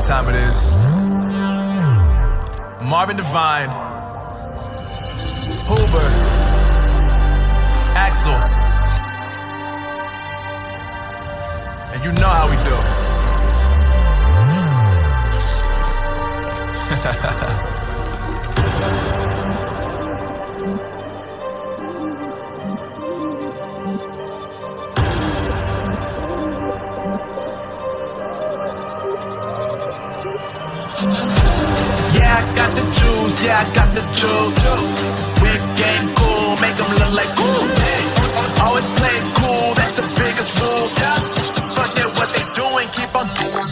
time it is. Marvin Devine, Huber, Axel, and you know how we do. Yeah, I got the juice. We're game cool, make them look like cool. Always play it cool, that's the biggest rule. Forget what they doing, keep on doing.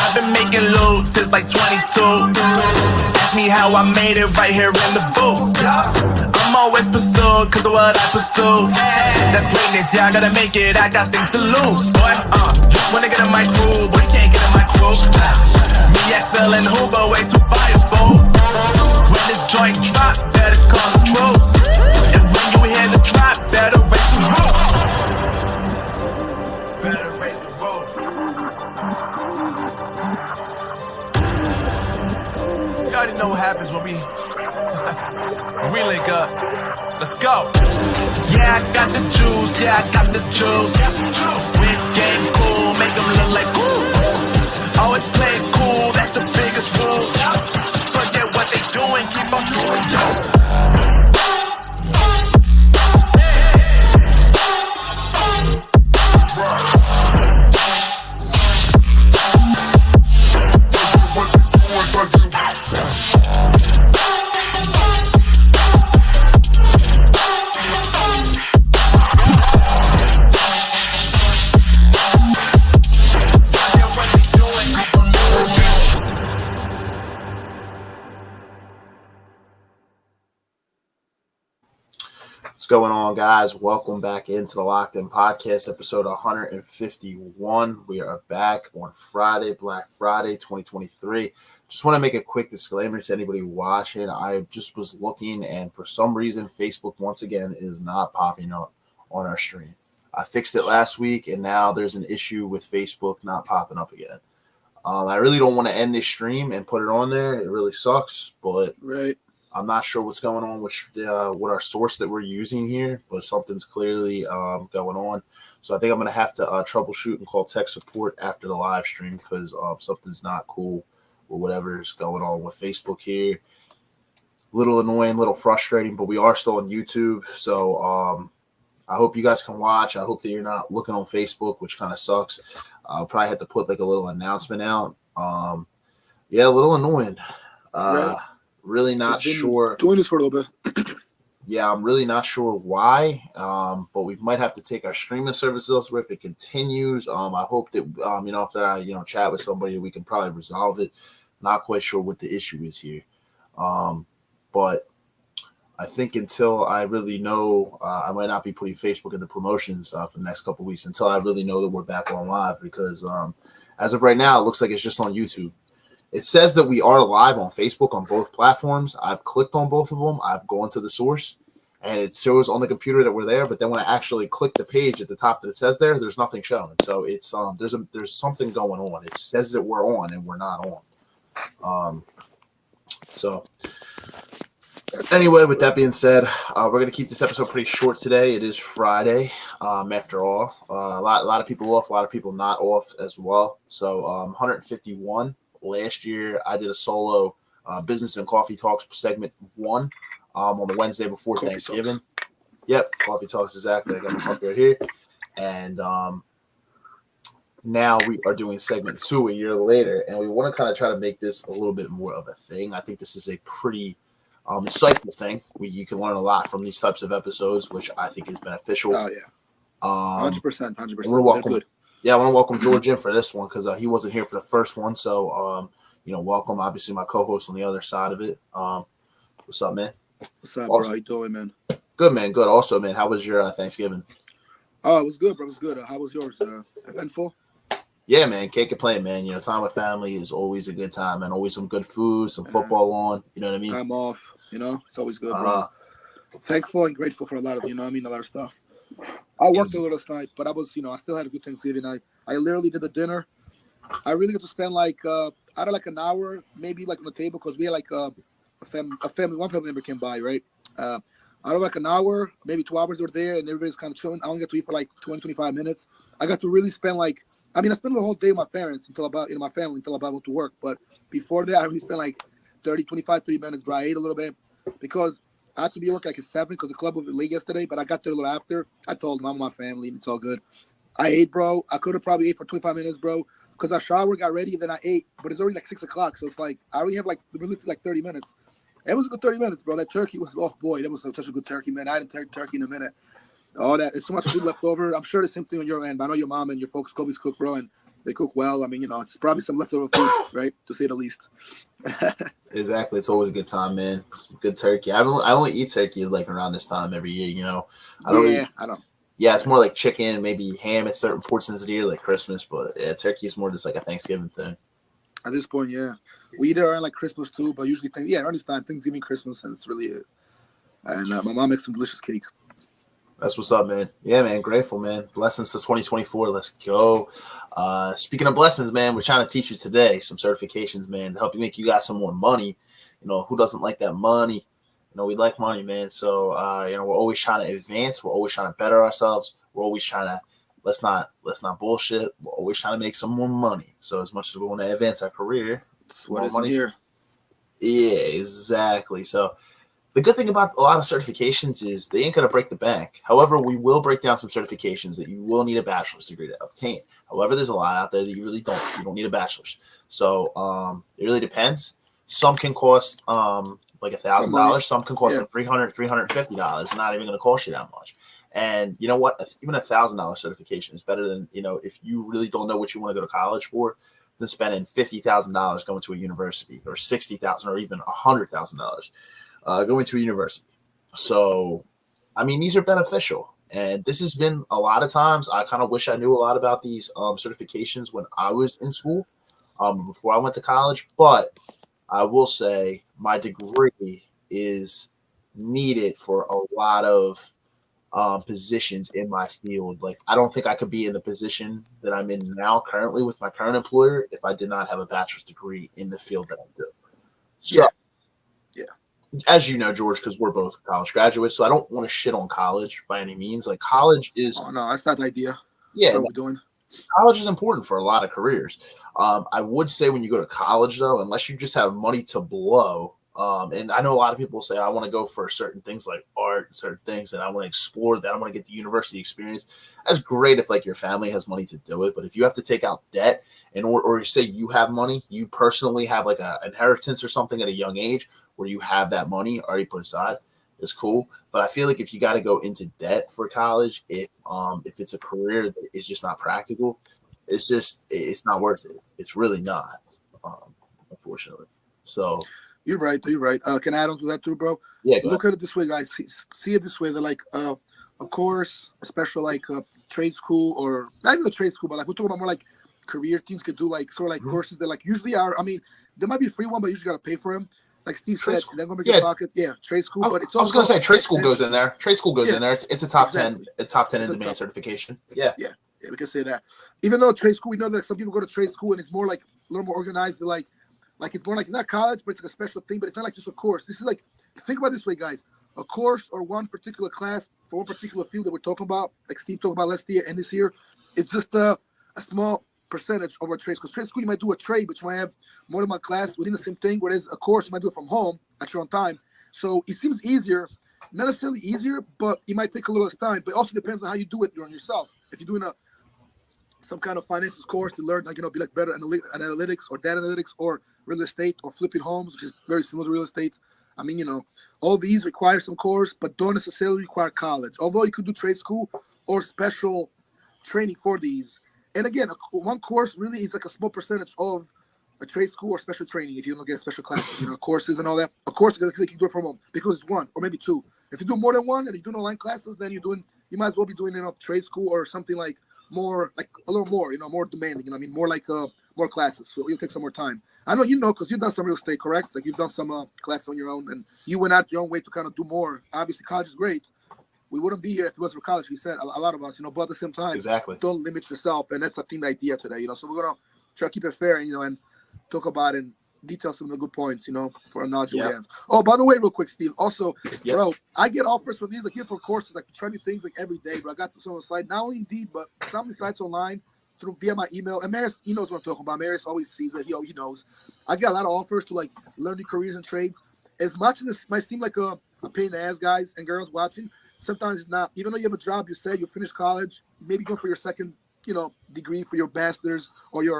I've been making loot since like 22. Ask me how I made it right here in the booth. I'm always pursued cause of what I pursue. That's greatness, yeah, I gotta make it, I got things to lose. Boy, wanna get in my crew, but you can't get in my crew. Me, XL, and Huber, way too fireball. When this joint drop, better call the troops. And when you hear the drop, better raise the roof. Better raise the roof. You already know what happens when we link up. Let's go. Yeah, I got the juice. Yeah, I got the juice. We're game cool, make them look like cool. Always play it cool, that's the biggest rule. Forget what they doing, keep on doing. What's going on, guys? Welcome back into the Locked In Podcast, episode 151. We are back on Friday, Black Friday, 2023. Just want to make a quick disclaimer to anybody watching. I just was looking, and for some reason, Facebook, once again, is not popping up on our stream. I fixed it last week, and now there's an issue with Facebook not popping up again. I really don't want to end this stream and put it on there. It really sucks, but I'm not sure what's going on with our source that we're using here, but something's clearly going on. So I think I'm going to have to troubleshoot and call tech support after the live stream because something's not cool with whatever is going on with Facebook here. A little annoying, a little frustrating, but we are still on YouTube. So I hope you guys can watch. I hope that you're not looking on Facebook, which kind of sucks. I'll probably have to put like a little announcement out. Yeah, a little annoying. Really not sure. Doing this for a little bit. Yeah, I'm really not sure why, but we might have to take our streaming service elsewhere if it continues. I hope that, after I, chat with somebody, we can probably resolve it. Not quite sure what the issue is here. But I think until I really know, I might not be putting Facebook in the promotions for the next couple of weeks until I really know that we're back on live because as of right now, it looks like it's just on YouTube. It says that we are live on Facebook on both platforms. I've clicked on both of them. I've gone to the source, and it shows on the computer that we're there. But then when I actually click the page at the top that it says there's nothing showing. So it's there's something going on. It says that we're on, and we're not on. So anyway, with that being said, we're going to keep this episode pretty short today. It is Friday, after all. A lot of people off, a lot of people not off as well. So 151. Last year, I did a solo business and coffee talks segment 1 on the Wednesday before coffee Thanksgiving. Talks. Yep, coffee talks, exactly. I got my coffee right here. And now we are doing segment 2 a year later, and we want to kind of try to make this a little bit more of a thing. I think this is a pretty insightful thing. You can learn a lot from these types of episodes, which I think is beneficial. Oh, yeah. 100%. We're welcome. Yeah, I want to welcome George in for this one because he wasn't here for the first one. So, welcome. Obviously, my co-host on the other side of it. What's up, man? What's up, bro? Also, How you doing, man? good, man. Good. Also, man, how was your Thanksgiving? Oh, it was good, bro. It was good. How was yours? Eventful? Yeah, man. Can't complain, man. Time with family is always a good time, and always some good food, some football on. You know what I mean? Time off. It's always good, bro. Thankful and grateful for a lot of, a lot of stuff. I worked a little last night, but I was, I still had a good Thanksgiving. I literally did the dinner. I really got to spend I had like an hour, maybe like on the table, because we had like one family member came by, right? I had like an hour, maybe 2 hours were there, and everybody's kind of chilling. I only got to eat for like 20, 25 minutes. I got to really spend I spent the whole day with my parents until about, my family until about went to work. But before that, I really spent like 30 minutes, bro. I ate a little bit because I had to be at work like at 7 because the club was late yesterday, but I got there a little after. I told them I'm with my family and it's all good. I ate, bro. I could have probably ate for 25 minutes, bro, because I showered, got ready, then I ate. But it's already like 6 o'clock, so it's like I already have like 30 minutes. It was a good 30 minutes, bro. That turkey was, oh boy, that was such a good turkey, man. I hadn't turned turkey in a minute. All that, it's so much food left over. I'm sure the same thing on your end. But I know your mom and your folks, Kobe's cook, bro, and they cook well. It's probably some leftover food, right, to say the least. Exactly. It's always a good time, man. It's good turkey. I only eat turkey like around this time every year. I don't. Yeah, it's more like chicken, maybe ham at certain portions of the year, like Christmas. But yeah, turkey is more just like a Thanksgiving thing. At this point, yeah, we eat it around like Christmas too, but usually around this time, Thanksgiving, Christmas, and it's really it. And my mom makes some delicious cake. That's what's up, man. Yeah, man. Grateful, man. Blessings to 2024. Let's go. Speaking of blessings, man, we're trying to teach you today some certifications, man, to help you make you guys some more money. Who doesn't like that money? We like money, man. So, we're always trying to advance. We're always trying to better ourselves. We're always trying to let's not bullshit. We're always trying to make some more money. So, as much as we want to advance our career, what is money here? Yeah, exactly. So. The good thing about a lot of certifications is they ain't going to break the bank. However, we will break down some certifications that you will need a bachelor's degree to obtain. However, there's a lot out there that you really don't. You don't need a bachelor's. So it really depends. Some can cost like $1,000. Some can cost like $300, $350. Not even going to cost you that much. And you know what? Even $1,000 certification is better than, if you really don't know what you want to go to college for, than spending $50,000 going to a university, or $60,000, or even $100,000. Going to a university. So, these are beneficial. And this has been a lot of times. I kind of wish I knew a lot about these certifications when I was in school, before I went to college. But I will say my degree is needed for a lot of positions in my field. Like, I don't think I could be in the position that I'm in now currently with my current employer if I did not have a bachelor's degree in the field that I do. So, yeah. As you know, George, because we're both college graduates, so I don't want to shit on college by any means. Like, college is... Oh, no, that's not the idea. Yeah. What we're doing. College is important for a lot of careers. I would say when you go to college, though, unless you just have money to blow, and I know a lot of people say, I want to go for certain things like art, certain things, and I want to explore that. I want to get the university experience. That's great if, like, your family has money to do it. But if you have to take out debt, or say you have money, you personally have, like, an inheritance or something at a young age, where you have that money already put aside, is cool. But I feel like if you got to go into debt for college, if it's a career that is just not practical, it's not worth it. It's really not, unfortunately. So you're right. Can I add on to that too, bro? Yeah. Look at it this way, guys. See it this way. They're like a course, a special like trade school, or not even a trade school, but like we're talking about more like career things could do, like sort of like courses that like usually are. There might be a free one, but you usually gotta pay for them. Like Steve said, they're gonna make your pocket. Yeah, trade school. But it's also, I was gonna say trade school goes in there. Trade school goes in there. It's a top 10, a top 10 in demand certification. Yeah, we can say that. Even though trade school, we know that some people go to trade school and it's more like a little more organized. They're like it's more like, it's not college, but it's like a special thing. But it's not like just a course. This is like, think about it this way, guys. A course or one particular class for one particular field that we're talking about, like Steve talked about last year and this year, it's just a small percentage of our trades. Because trade school, you might do a trade, but you might have more than one class within the same thing. Whereas a course, you might do it from home at your own time. So it seems easier, not necessarily easier, but it might take a little less time. But it also depends on how you do it on yourself. If you're doing some kind of finances course to learn, be like better analytics or data analytics or real estate or flipping homes, which is very similar to real estate. All these require some course, but don't necessarily require college. Although you could do trade school or special training for these. And again, one course really is like a small percentage of a trade school or special training if you don't get special classes, courses and all that. Of course, you can do it from home because it's one or maybe two. If you do more than one and you do online classes, then you might as well be doing trade school or something like more, like a little more, more demanding. More like more classes. So it'll take some more time. I know because you've done some real estate, correct? Like you've done some classes on your own, and you went out your own way to kind of do more. Obviously, college is great. We wouldn't be here if it wasn't for college. We said a lot of us, but at the same time, exactly, don't limit yourself, and that's I think the idea today. So we're gonna try to keep it fair, and talk about and detail some of the good points, for a knowledge we have. Oh, by the way, real quick, Steve. Also, bro, I get offers from these here for courses, like try new things like every day. But I got this on the site, not only Indeed, but some of the sites online via my email. And Maris, he knows what I'm talking about. Maris always sees it. He knows. I get a lot of offers to like learn new careers and trades. As much as this might seem like a pain in the ass, guys and girls watching, sometimes it's not. Even though you have a job, you said you finished college, maybe go for your second, degree for your master's or you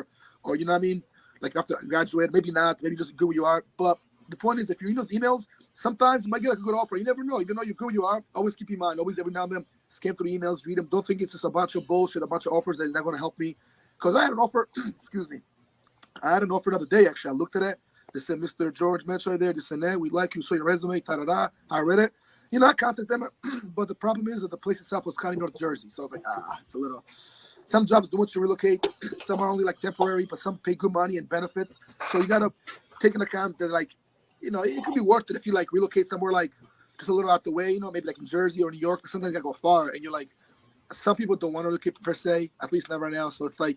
know what I mean. Like after graduate, maybe not, maybe just good where you are. But the point is, if you're in those emails, sometimes you might get a good offer. You never know. Even though you're good where you are, always keep in mind. Always every now and then, scan through the emails, read them. Don't think it's just a bunch of bullshit, a bunch of offers that are not going to help me. Because I had an offer, excuse me. I had an offer the other day, actually. I looked at it. They said, Mr. George Metro there. They said, we like you. Saw your resume, ta-da-da. I read it. I contacted them. But the problem is that the place itself was kind of North Jersey. So I was like, it's a little... Some jobs don't want you to relocate. Some are only like temporary, but some pay good money and benefits. So you got to take into account that like, it could be worth it if you like relocate somewhere like just a little out the way, maybe like in Jersey or New York, but sometimes you got to go far. And you're like, some people don't want to relocate per se, at least not right now. So it's like,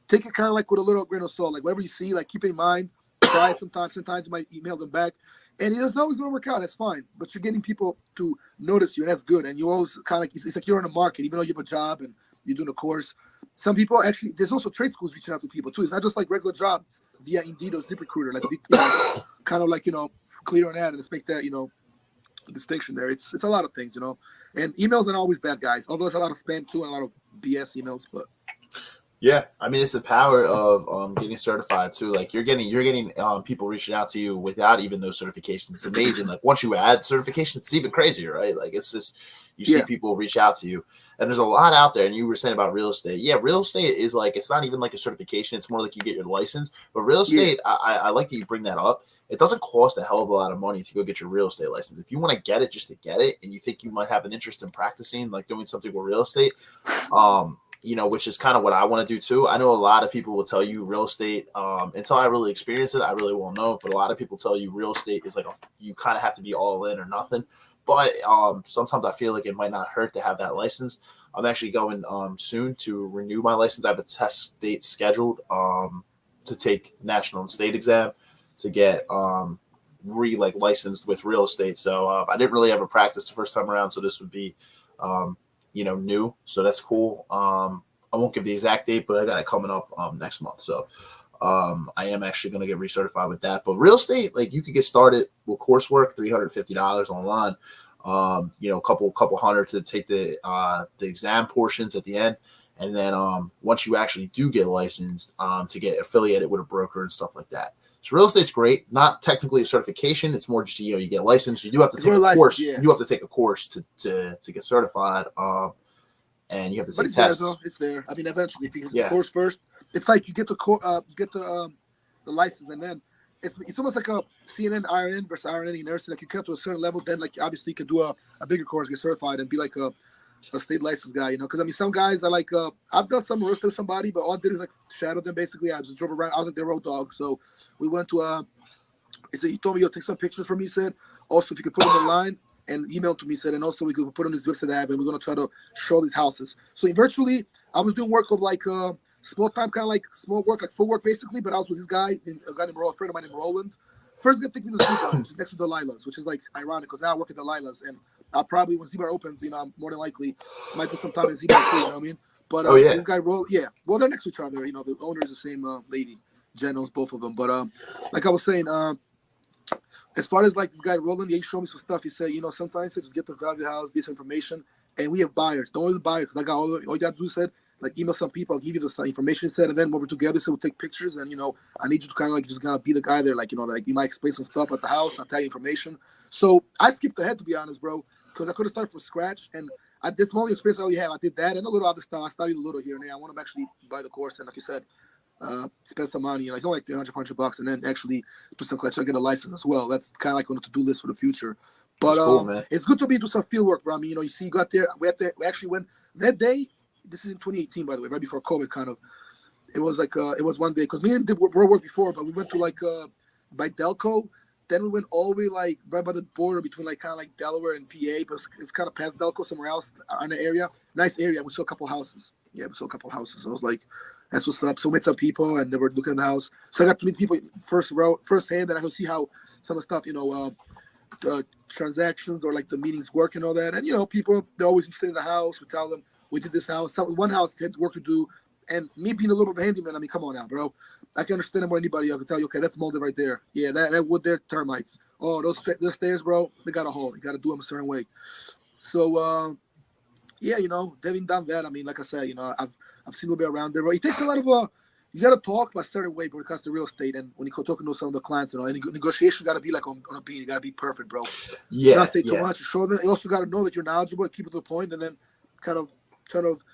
take it kind of like with a little grain of salt. Like whatever you see, like keep in mind, try it sometimes. Sometimes you might email them back. And it's always going to work out. That's fine. But you're getting people to notice you, and that's good. And you always kind of, it's like you're in the market, even though you have a job and you're doing a course. Some people actually, there's also trade schools reaching out to people too. It's not just like regular jobs via Indeed or ZipRecruiter, like kind of like clear an ad and let's make that distinction there. It's a lot of things, and emails aren't always bad, guys. Although there's a lot of spam too and a lot of BS emails, but yeah, it's the power of getting certified too. Like you're getting people reaching out to you without even those certifications. It's amazing. Like once you add certifications, it's even crazier, right? Like it's just you see people reach out to you. And there's a lot out there. And you were saying about real estate. Yeah, real estate is like, it's not even like a certification. It's more like you get your license. But real estate, I like that you bring that up. It doesn't cost a hell of a lot of money to go get your real estate license. If you want to get it just to get it, and you think you might have an interest in practicing, like doing something with real estate, which is kind of what I want to do too. I know a lot of people will tell you real estate, until I really experience it, I really won't know. But a lot of people tell you real estate is like, you kind of have to be all in or nothing. But sometimes I feel like it might not hurt to have that license. I'm actually going soon to renew my license. I have a test date scheduled to take national and state exam to get licensed with real estate. So I didn't really ever practice the first time around, so this would be new. So that's cool. I won't give the exact date, but I got it coming up next month. So I am actually going to get recertified with that. But real estate, like you could get started with coursework, $350 online. A couple hundred to take the exam portions at the end, and then once you actually do get licensed, to get affiliated with a broker and stuff like that. So real estate's great. Not technically a certification; it's more just you get licensed. You do have to take a course. Yeah. You do have to take a course to get certified, and you have to take tests. There, though. It's there. I mean, eventually, if you get the course first, it's like you get the license, and then it's almost like a CNN RN versus RN nursing. Like you come to a certain level, then like obviously you can do a bigger course, get certified, and be like a state license guy. Because I mean, some guys are like I've done some roast with somebody, but all I did is like shadow them basically. I just drove around. I was like their road dog, so we went to he told me, take some pictures from me. He said also if you could put them online and email to me. He said and also we could put on this website app and we're gonna try to show these houses. So virtually, I was doing work of like small time, kind of like small work, like full work basically. But I was with this guy, a guy named Roland, a friend of mine named Roland. First, good thing to the which is next to Delilah's, which is like ironic because now I work at Delilah's, and I'll probably when Z-Bar opens, I'm more than likely might put some time in Z-Bar too. You know what I mean? But this guy Roland, well they're next to each other. The owner is the same lady. Jen knows both of them. But like I was saying, as far as like this guy Roland, he showed me some stuff. He said, sometimes just get the value of the house, this information, and we have buyers. Don't only the buyers, because I got all you got to do said. Like email some people, I'll give you the information set, and then when we're together, so we'll take pictures, and I need you to kind of like just gonna be the guy there, like like you might explain some stuff at the house, I'll tell you information. So I skipped ahead to be honest, bro, because I could have started from scratch, and this only experience I only have. I did that and a little other stuff. I studied a little here and there. I want to actually buy the course, and like you said, spend some money, it's only like 300, $400, and then actually do some collection, get a license as well. That's kind of like on the to-do list for the future. But cool, man. it's good to do some field work, bro. I mean, you see, you got there. We actually went that day. This is in 2018, by the way, right before COVID, kind of. It was like it was one day because me and did road work before, but we went to like by Delco. Then we went all the way like right by the border between like kind of like Delaware and PA, but it's kind of past Delco somewhere else in the area. Nice area. We saw a couple houses. Yeah, we saw a couple houses. So I was like, that's what's up. So we met some people and they were looking at the house. So I got to meet people firsthand, and I could see how some of the stuff, the transactions or like the meetings work and all that. And people, they're always interested in the house. We tell them we did this house. One house had work to do, and me being a little bit of a handyman. I mean, come on now, bro. I can understand it more than anybody. I can tell you, okay, that's molded right there. Yeah, that wood there, termites. Oh, those stairs, bro, they got a hole. You got to do them a certain way. So, yeah, having done that, I mean, like I said, I've seen a little bit around there. But it takes a lot of you got to talk by a certain way when it comes to real estate. And when you go talking to some of the clients, any negotiation got to be like on a bean. You got to be perfect, bro. Yeah. Not say too much. Show them. You also got to know that you're knowledgeable, keep it to the point, and then kind of to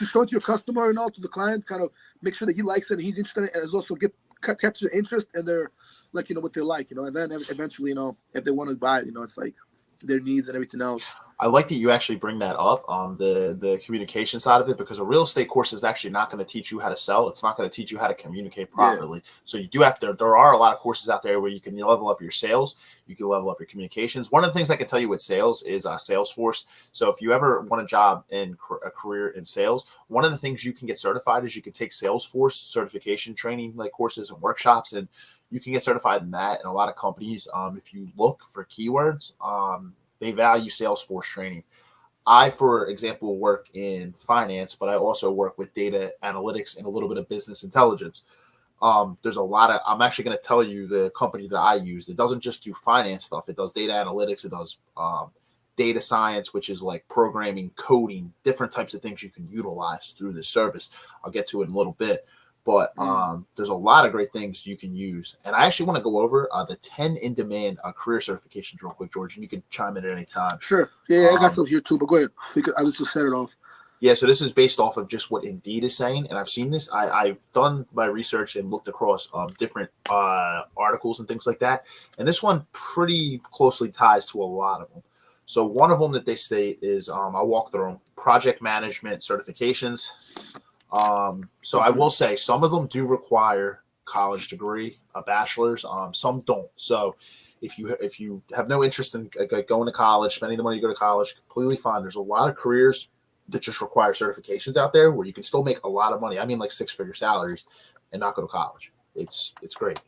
show it to your customer and all to the client, kind of make sure that he likes it and he's interested in it, and is also capture their interest and their what they like, and then eventually, if they want to buy it, it's like their needs and everything else. I like that you actually bring that up on the communication side of it, because a real estate course is actually not going to teach you how to sell. It's not going to teach you how to communicate properly. Yeah. So you do have to, there are a lot of courses out there where you can level up your sales. You can level up your communications. One of the things I can tell you with sales is Salesforce. So if you ever want a job in a career in sales, one of the things you can get certified is you can take Salesforce certification training, like courses and workshops, and you can get certified in that. And a lot of companies, if you look for keywords, they value Salesforce training. I, for example, work in finance, but I also work with data analytics and a little bit of business intelligence. There's a lot of, I'm actually going to tell you the company that I use. It doesn't just do finance stuff. It does data analytics. It does data science, which is like programming, coding, different types of things you can utilize through this service. I'll get to it in a little bit. But there's a lot of great things you can use. And I actually want to go over the 10 in-demand career certifications real quick, George, and you can chime in at any time. Sure. Yeah, I got some here too, but go ahead. I just set it off. Yeah, so this is based off of just what Indeed is saying, and I've seen this. I've done my research and looked across different articles and things like that, and this one pretty closely ties to a lot of them. So one of them that they state is, I'll walk through them, project management certifications. So I will say some of them do require college degree, a bachelor's. Some don't. So if you have no interest in going to college, spending the money to go to college, completely fine. There's a lot of careers that just require certifications out there where you can still make a lot of money. I mean, like 6-figure salaries and not go to college. It's great.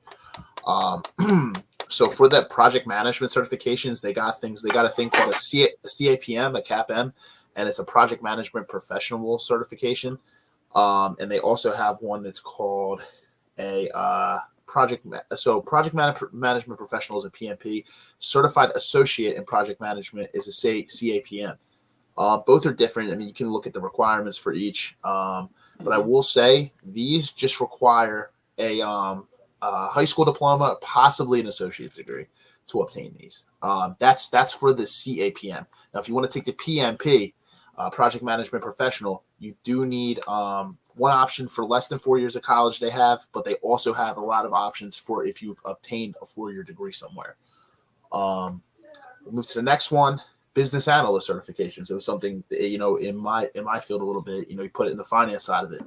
So for that project management certifications, they got a thing called a CAPM, a CAPM, and it's a project management professional certification. And they also have one that's called a project management professional is a PMP. Certified associate in project management is a CAPM. Both are different. I mean, you can look at the requirements for each. But I will say these just require a high school diploma, possibly an associate's degree to obtain these. That's for the CAPM. Now, if you want to take the PMP, project management professional, you do need one option for less than 4 years of college they have, but they also have a lot of options for if you've obtained a 4-year degree somewhere. We'll move to the next one, business analyst certification. So something, in my field a little bit, you put it in the finance side of it.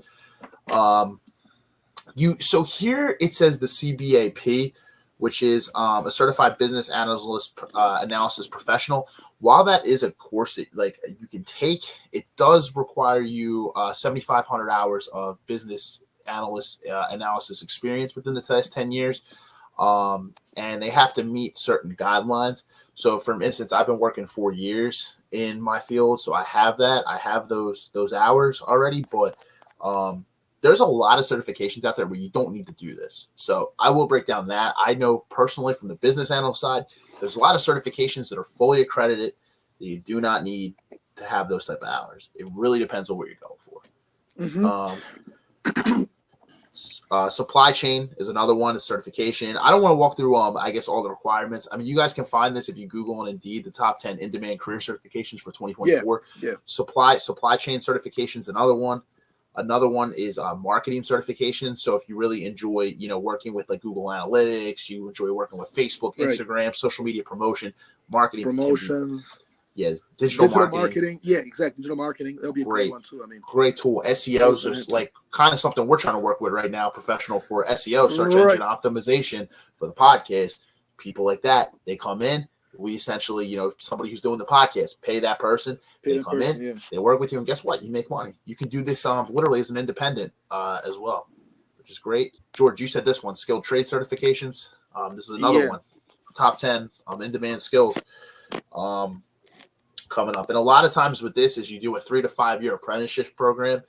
So here it says the CBAP, which is a certified business analyst analysis professional. While that is a course that you can take, it does require you 7,500 hours of business analyst analysis experience within the last 10 years. And they have to meet certain guidelines. So for instance, I've been working 4 years in my field. So I have that. I have those hours already, but there's a lot of certifications out there where you don't need to do this. So I will break down that. I know personally from the business analyst side, there's a lot of certifications that are fully accredited that you do not need to have those type of hours. It really depends on what you're going for. Supply chain is another one, a certification. I don't want to walk through, I guess, all the requirements. I mean, you guys can find this if you Google on Indeed, the top 10 in-demand career certifications for 2024. Yeah. Supply chain certification is another one. Another one is marketing certification. So if you really enjoy, working with like Google Analytics, you enjoy working with Facebook, Right. Instagram, social media promotion, marketing, Promotions. Digital Digital marketing. Yeah, exactly. Digital marketing. That'll be a great Great. one too. I mean, Great tool. SEO is just like kind of something we're trying to work with right now, professional for SEO, search engine optimization for the podcast. People like that, they come in. We essentially, somebody who's doing the podcast, pay that person. They come in, they work with you, and guess what? You make money. You can do this literally as an independent as well, which is great. George, you said this one, skilled trade certifications. This is another one, top 10 in-demand skills coming up. And a lot of times with this is you do a 3 to 5 year apprenticeship program.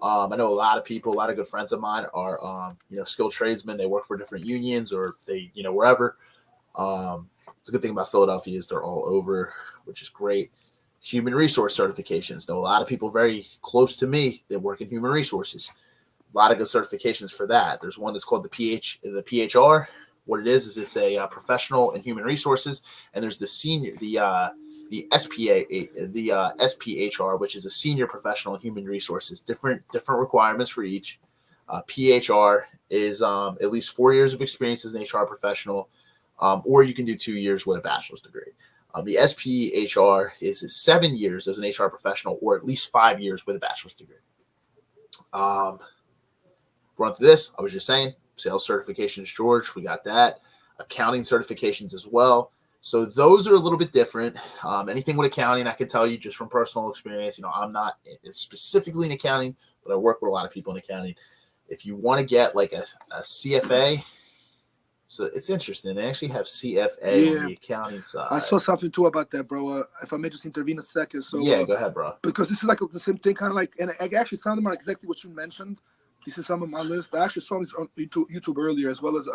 I know a lot of people, a lot of good friends of mine are, skilled tradesmen. They work for different unions or they, wherever. The good thing about Philadelphia is they're all over, which is great. Human resource certifications. Know a lot of people very close to me that work in human resources. A lot of good certifications for that. There's one that's called the PHR. What it is it's a professional in human resources, and there's the SPHR, which is a senior professional in human resources. Different requirements for each. PHR is at least 4 years of experience as an HR professional. Or you can do 2 years with a bachelor's degree. The SPHR is 7 years as an HR professional or at least 5 years with a bachelor's degree. Run through this, I was just saying, sales certifications, George, we got that. Accounting certifications as well. So those are a little bit different. Anything with accounting, I can tell you just from personal experience, I'm not specifically in accounting, but I work with a lot of people in accounting. If you want to get like a CFA, so it's interesting. They actually have CFA on the accounting side. I saw something too about that, bro. If I may just intervene a second. So go ahead, bro. Because this is like the same thing, kind of like, and actually some of them are exactly what you mentioned. This is some of my list. I actually saw this on YouTube earlier as well as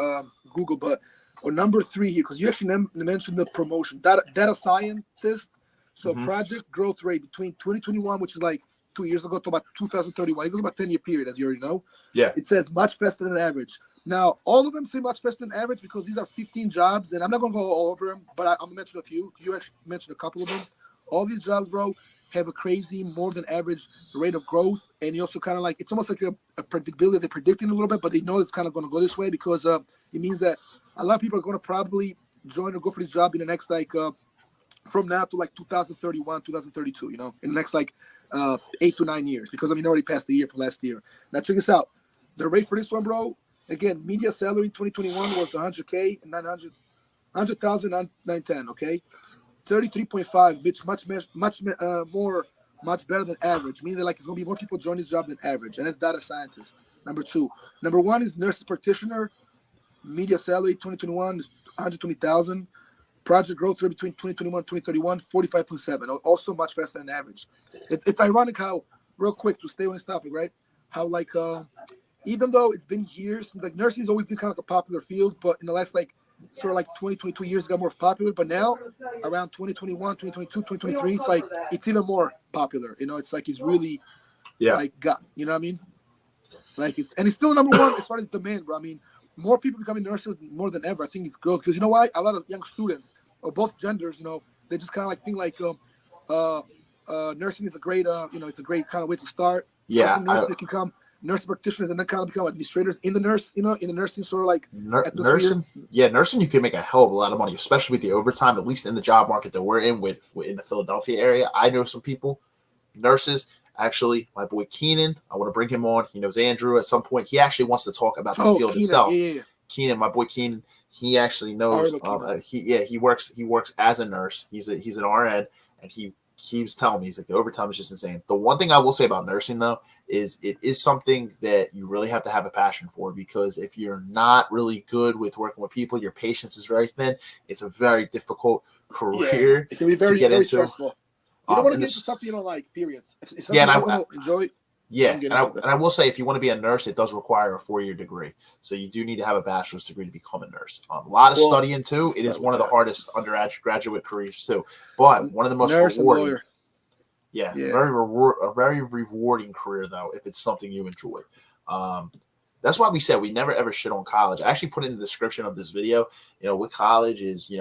Google. But on number 3 here, because you actually mentioned the promotion, data scientist. So project growth rate between 2021, which is like 2 years ago, to about 2031. It goes about 10-year period, as you already know. Yeah. It says much faster than average. Now, all of them say much faster than average because these are 15 jobs, and I'm not going to go all over them, but I'm going to mention a few. You actually mentioned a couple of them. All these jobs, bro, have a crazy, more than average rate of growth, and you also kind of like, it's almost like a predictability. They're predicting a little bit, but they know it's kind of going to go this way because it means that a lot of people are going to probably join or go for this job in the next, like, from now to like 2031, 2032, in the next like 8 to 9 years, because already passed the year from last year. Now, check this out. The rate for this one, bro, again, media salary in 2021 was 100K and 100,000, 910, okay? 33.5, which much better than average, meaning that like it's going to be more people join this job than average, and that's data scientist. Number 2. Number 1 is nurse practitioner, media salary 2021 is 120,000. Project growth rate between 2021 and 2031, 45.7, also much faster than average. It's ironic how, real quick, to stay on this topic, right? How like, even though it's been years, like nursing's always been kind of like a popular field, but in the last like sort of like 20, 22 years it got more popular. But now around 2021, 2022, 2023, it's like it's even more popular. It's like it's really like got, you know what I mean? Like it's still number 1 as far as demand, bro. I mean, more people becoming nurses more than ever. I think it's growth because you know why? A lot of young students of both genders, they just kind of like think like nursing is a great it's a great kind of way to start. Yeah, nurses that can come nurse practitioners and then kind of become administrators in the nursing sort of like nursing. Yeah, nursing you can make a hell of a lot of money, especially with the overtime. At least in the job market that we're in in the Philadelphia area, I know some people, nurses. Actually, my boy Keenan, I want to bring him on. He knows Andrew at some point. He actually wants to talk about the field Keenan, itself. Yeah. Keenan, my boy Keenan, he actually knows. He works as a nurse. He's an RN, and he was telling me, he's like, the overtime is just insane. The one thing I will say about nursing though is it is something that you really have to have a passion for, because if you're not really good with working with people, your patience is very thin. It's a very difficult career. Yeah. It can be very, to get very into. Stressful. You don't want to get into something you don't like, period. If and I don't enjoy. Yeah, and I will say, if you want to be a nurse, it does require a 4-year degree. So you do need to have a bachelor's degray to become a nurse. A lot of studying too. It is one of the hardest undergraduate careers too, but one of the most rewarding. Yeah, a very rewarding career though, if it's something you enjoy. That's why we said we never ever shit on college. I actually put in the description of this video, what college is,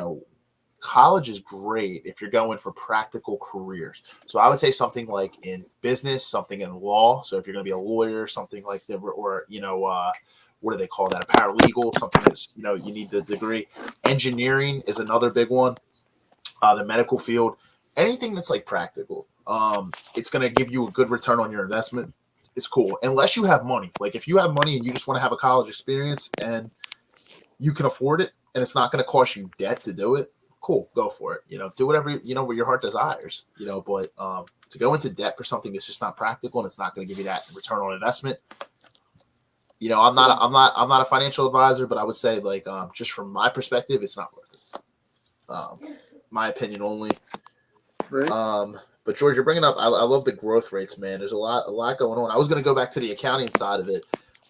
college is great if you're going for practical careers. So I would say something like in business, something in law. So if you're going to be a lawyer, something like that, or what do they call that? A paralegal, something that's, you need the degree. Engineering is another big one. The medical field, anything that's like practical. It's going to give you a good return on your investment. It's cool. Unless you have money. Like if you have money and you just want to have a college experience and you can afford it and it's not going to cost you debt to do it, cool, go for it. Do whatever, what your heart desires, but to go into debt for something that's just not practical and it's not going to give you that return on investment. I'm not a financial advisor, but I would say like, just from my perspective, it's not worth it. My opinion only. Right. But George, you're bringing up, I love the growth rates, man. There's a lot going on. I was going to go back to the accounting side of it.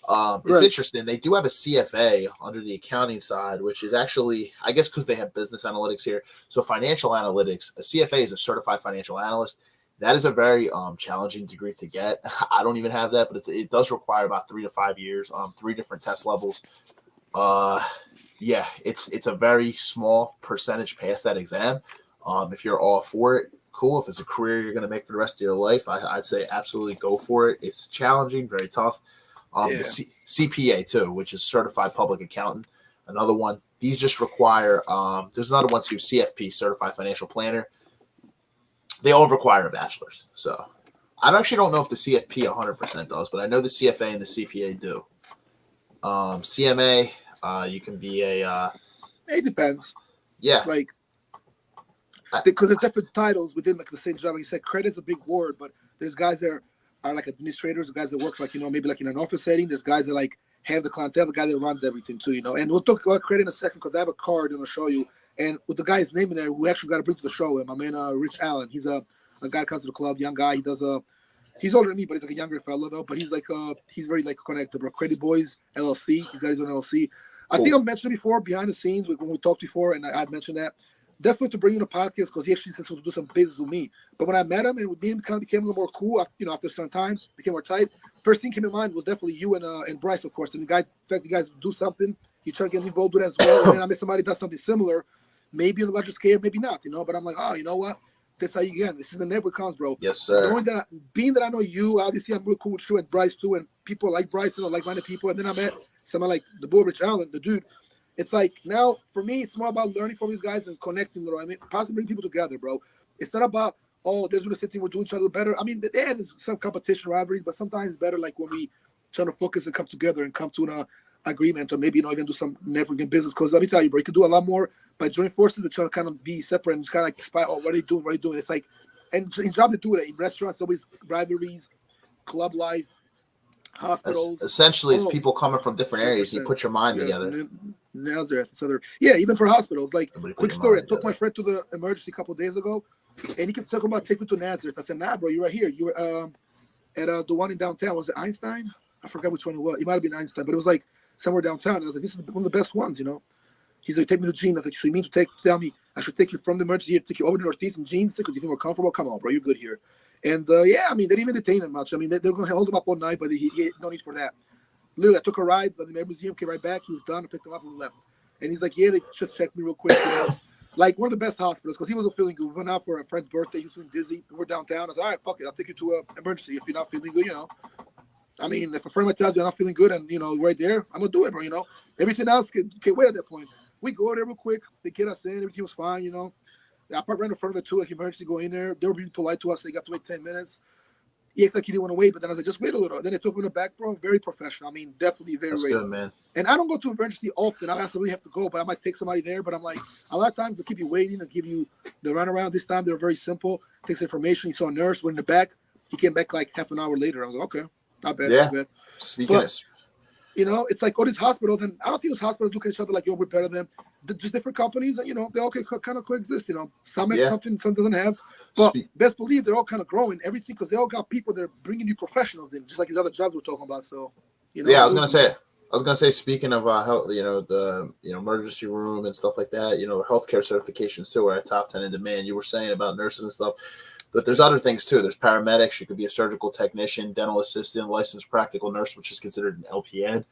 It's interesting. They do have a CFA under the accounting side, which is actually, I guess, because they have business analytics here. So financial analytics, a CFA is a certified financial analyst. That is a very challenging degree to get. I don't even have that, but it does require about 3 to 5 years, 3 different test levels. It's a very small percentage pass that exam. If you're all for it, cool. If it's a career you're going to make for the rest of your life, I'd say absolutely go for it. It's challenging, very tough. The CPA too, which is Certified Public Accountant. Another one. These just require, there's another one too, CFP, Certified Financial Planner. They all require a bachelor's. So I actually don't know if the CFP 100% does, but I know the CFA and the CPA do. CMA, you can be a... it depends. Yeah. Like, because there's different titles within like the same job. Like you said, credit's a big word, but there's guys that are like administrators, guys that work like, maybe like in an office setting. There's guys that like have the clientele, the guy that runs everything too, And we'll talk about credit in a second because I have a card and I'll show you. And with the guy's name in there, we actually got to bring to the show him. My man, Rich Allen. He's a guy that comes to the club, young guy. He's older than me, but he's like a younger fellow though. But he's like he's very like connected, bro. Credit Boys LLC. He's got his own LLC. I think I mentioned it before behind the scenes when we talked before, and I mentioned that. Definitely to bring in a podcast because he actually said to do some business with me. But when I met him and me and kind of became a little more cool, after some time, became more tight. First thing came in mind was definitely you and Bryce, of course. And the guys do something. You try to get me involved with it as well. And then I met somebody that does something similar, maybe on a larger scale, maybe not, But I'm like, oh, you know what? That's how you get. This is the network comes, bro. Yes, sir. Being that I know you, obviously I'm real cool with you and Bryce too, and people like Bryce and like-minded people. And then I met someone like the boy Rich Allen, the dude. It's like now for me, it's more about learning from these guys and connecting. Possibly bring people together, bro. It's not about they're doing the same thing, we're doing each other better. I mean, there's some competition rivalries, but sometimes it's better like when we try to focus and come together and come to an agreement, or maybe even do some networking business. Because let me tell you, bro, you can do a lot more by joining forces than trying to kind of be separate and just kind of like spy. Oh, what are they doing? What are they doing? It's like, and in job to do it in restaurants, always rivalries, club life. Hospitals. Essentially, it's people coming from different areas. You put your mind together. Nazareth, even for hospitals. Like, quick story. I took my friend to the emergency a couple of days ago, and he kept talking about take me to Nazareth. I said, nah, bro, you're right here. You were at the one in downtown. Was it Einstein? I forgot which one it was. It might have been Einstein, but it was like somewhere downtown. And I was like, this is one of the best ones, He's like, take me to Gene. I was like, so you mean to tell me I should take you from the emergency here, take you over to Northeast and Gene's because you think we're comfortable? Come on, bro, you're good here. And they didn't even detain him much. I mean, they're going to hold him up all night, but he had no need for that. Literally, I took a ride by the museum, came right back. He was done. I picked him up and we left. And he's like, yeah, they should check me real quick. Like one of the best hospitals because he wasn't feeling good. We went out for a friend's birthday. He was feeling dizzy. We're downtown. I said, all right, fuck it. I'll take you to an emergency if you're not feeling good, I mean, if a friend like tells you I'm not feeling good and, right there, I'm going to do it, bro, Everything else can wait at that point. We go there real quick. They get us in. Everything was fine, I parked right in front of the two, like emergency, go in there. They were being polite to us. They got to wait 10 minutes. He acted like he didn't want to wait, but then I was like, just wait a little. Then they took me in the back, bro. Very professional. I mean, definitely very That's good, man. And I don't go to emergency often. I absolutely have to go, but I might take somebody there. But I'm like, a lot of times they keep you waiting and give you the runaround. This time they were very simple. Takes information. You saw a nurse. We're in the back. He came back like half an hour later. I was like, okay, not bad, not bad. Speaking of... it's like all these hospitals, and I don't think those hospitals look at each other like, yo, we're better than just different companies, and they all kind of coexist. Some have something, some doesn't have. But best believe they're all kind of growing everything because they all got people that are bringing new professionals in, just like these other jobs we're talking about. So, I was gonna say, speaking of health, the emergency room and stuff like that, healthcare certifications too are at top 10 in demand. You were saying about nurses and stuff. But there's other things too. There's paramedics. You could be a surgical technician, dental assistant, licensed practical nurse, which is considered an LPN.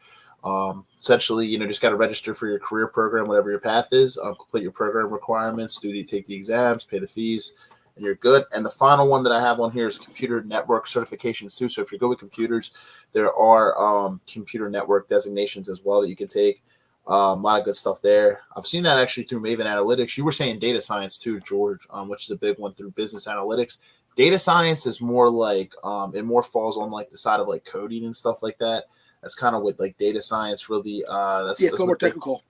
Essentially, just got to register for your career program, whatever your path is, complete your program requirements, take the exams, pay the fees, and you're good. And the final one that I have on here is computer network certifications too. So if you go with computers, there are computer network designations as well that you can take. A lot of good stuff there. I've seen that actually through Maven Analytics. You were saying data science too, George, which is a big one through business analytics. Data science is more like it more falls on like the side of like coding and stuff like that. That's kind of what like data science really. That's a little more technical.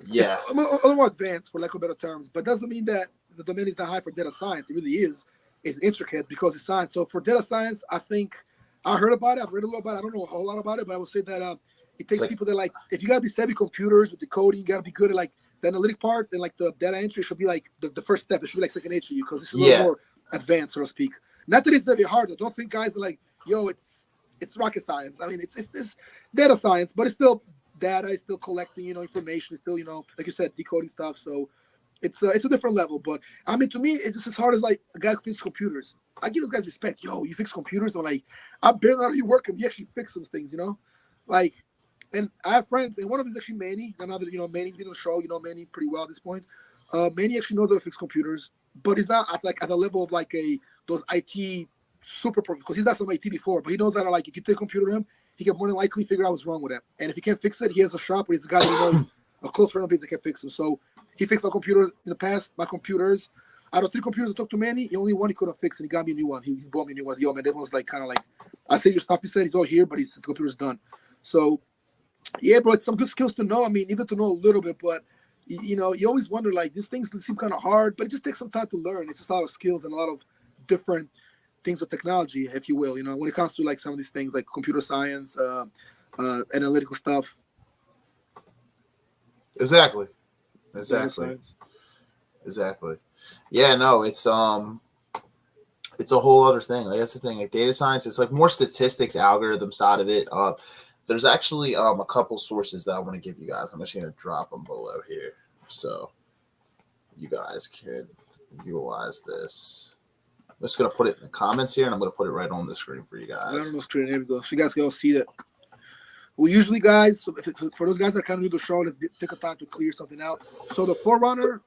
Yeah, it's a little more advanced, for lack of better terms, but doesn't mean that the domain is not high for data science. It really is. It's intricate because it's science. So for data science, I think I heard about it. I've read a little about it. I don't know a whole lot about it, but I would say that it takes people that like, if you got to be savvy computers with the coding, you got to be good at like the analytic part, then like the data entry should be like the first step. It should be like second nature to you because it's a little more advanced, so to speak. Not that it's very hard. I don't think guys are like, yo, it's rocket science. I mean, it's data science, but it's still data. It's still collecting, information. It's still, like you said, decoding stuff. So it's a different level. But I mean, to me, it's just as hard as like a guy who fixes computers. I give those guys respect. Yo, you fix computers? I'm like, I barely know how you work them. You actually fix some things, like. And I have friends, and one of them is actually Manny. And now that Manny's been on the show, Manny pretty well at this point. Manny actually knows how to fix computers, but he's not at the level of like those IT super perfect, because he's not some IT before, but he knows how to, like, if you take a computer to him, he can more than likely figure out what's wrong with it. And if he can't fix it, he has a shop where he's a guy that he knows, a close friend of his that can fix them. So he fixed my computers in the past. My computers, out of 3 computers I took to Manny, the only one he couldn't fix, and he got me a new one. He bought me a new one. Yo, man, that one's like kind of like, I say your stuff. He said he's all here, but the computer's done. So yeah, bro, it's some good skills to know. I mean, even to know a little bit, but you always wonder, like, these things seem kind of hard, but it just takes some time to learn. It's just a lot of skills and a lot of different things with technology, if you will, when it comes to like some of these things like computer science, analytical stuff. Exactly. Yeah, no, it's a whole other thing. Like, that's the thing. Like, data science, it's like more statistics, algorithm side of it. There's actually a couple sources that I want to give you guys. I'm just going to drop them below here so you guys can utilize this. I'm just going to put it in the comments here, and I'm going to put it right on the screen for you guys. Right on the screen. There we go. So you guys can all see that. Well, usually, guys, for those guys that kind of new to the show, let's take a time to clear something out. So the forerunner,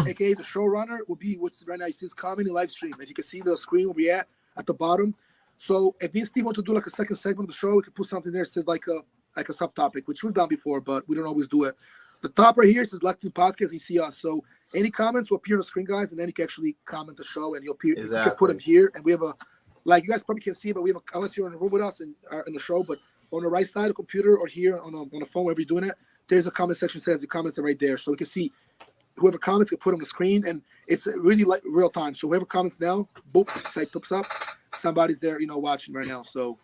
aka the showrunner, will be what's right now. You see this comment in live stream. As you can see, the screen will be at the bottom. So if me and Steve want to do like a second segment of the show, we can put something there that says like a subtopic, which we've done before, but we don't always do it. The top right here says Locked In Podcast, and you see us. So any comments will appear on the screen, guys, and then you can actually comment the show, and you'll appear. Exactly. You can put them here, and we have like, you guys probably can't see it, but we have unless you're in the room with us and in the show, but on the right side of the computer or here on the phone, wherever you're doing it, there's a comment section that says the comments are right there. So we can see whoever comments can put on the screen, and it's really like real time. So whoever comments now, boop, site pops up. Somebody's there, watching right now. So,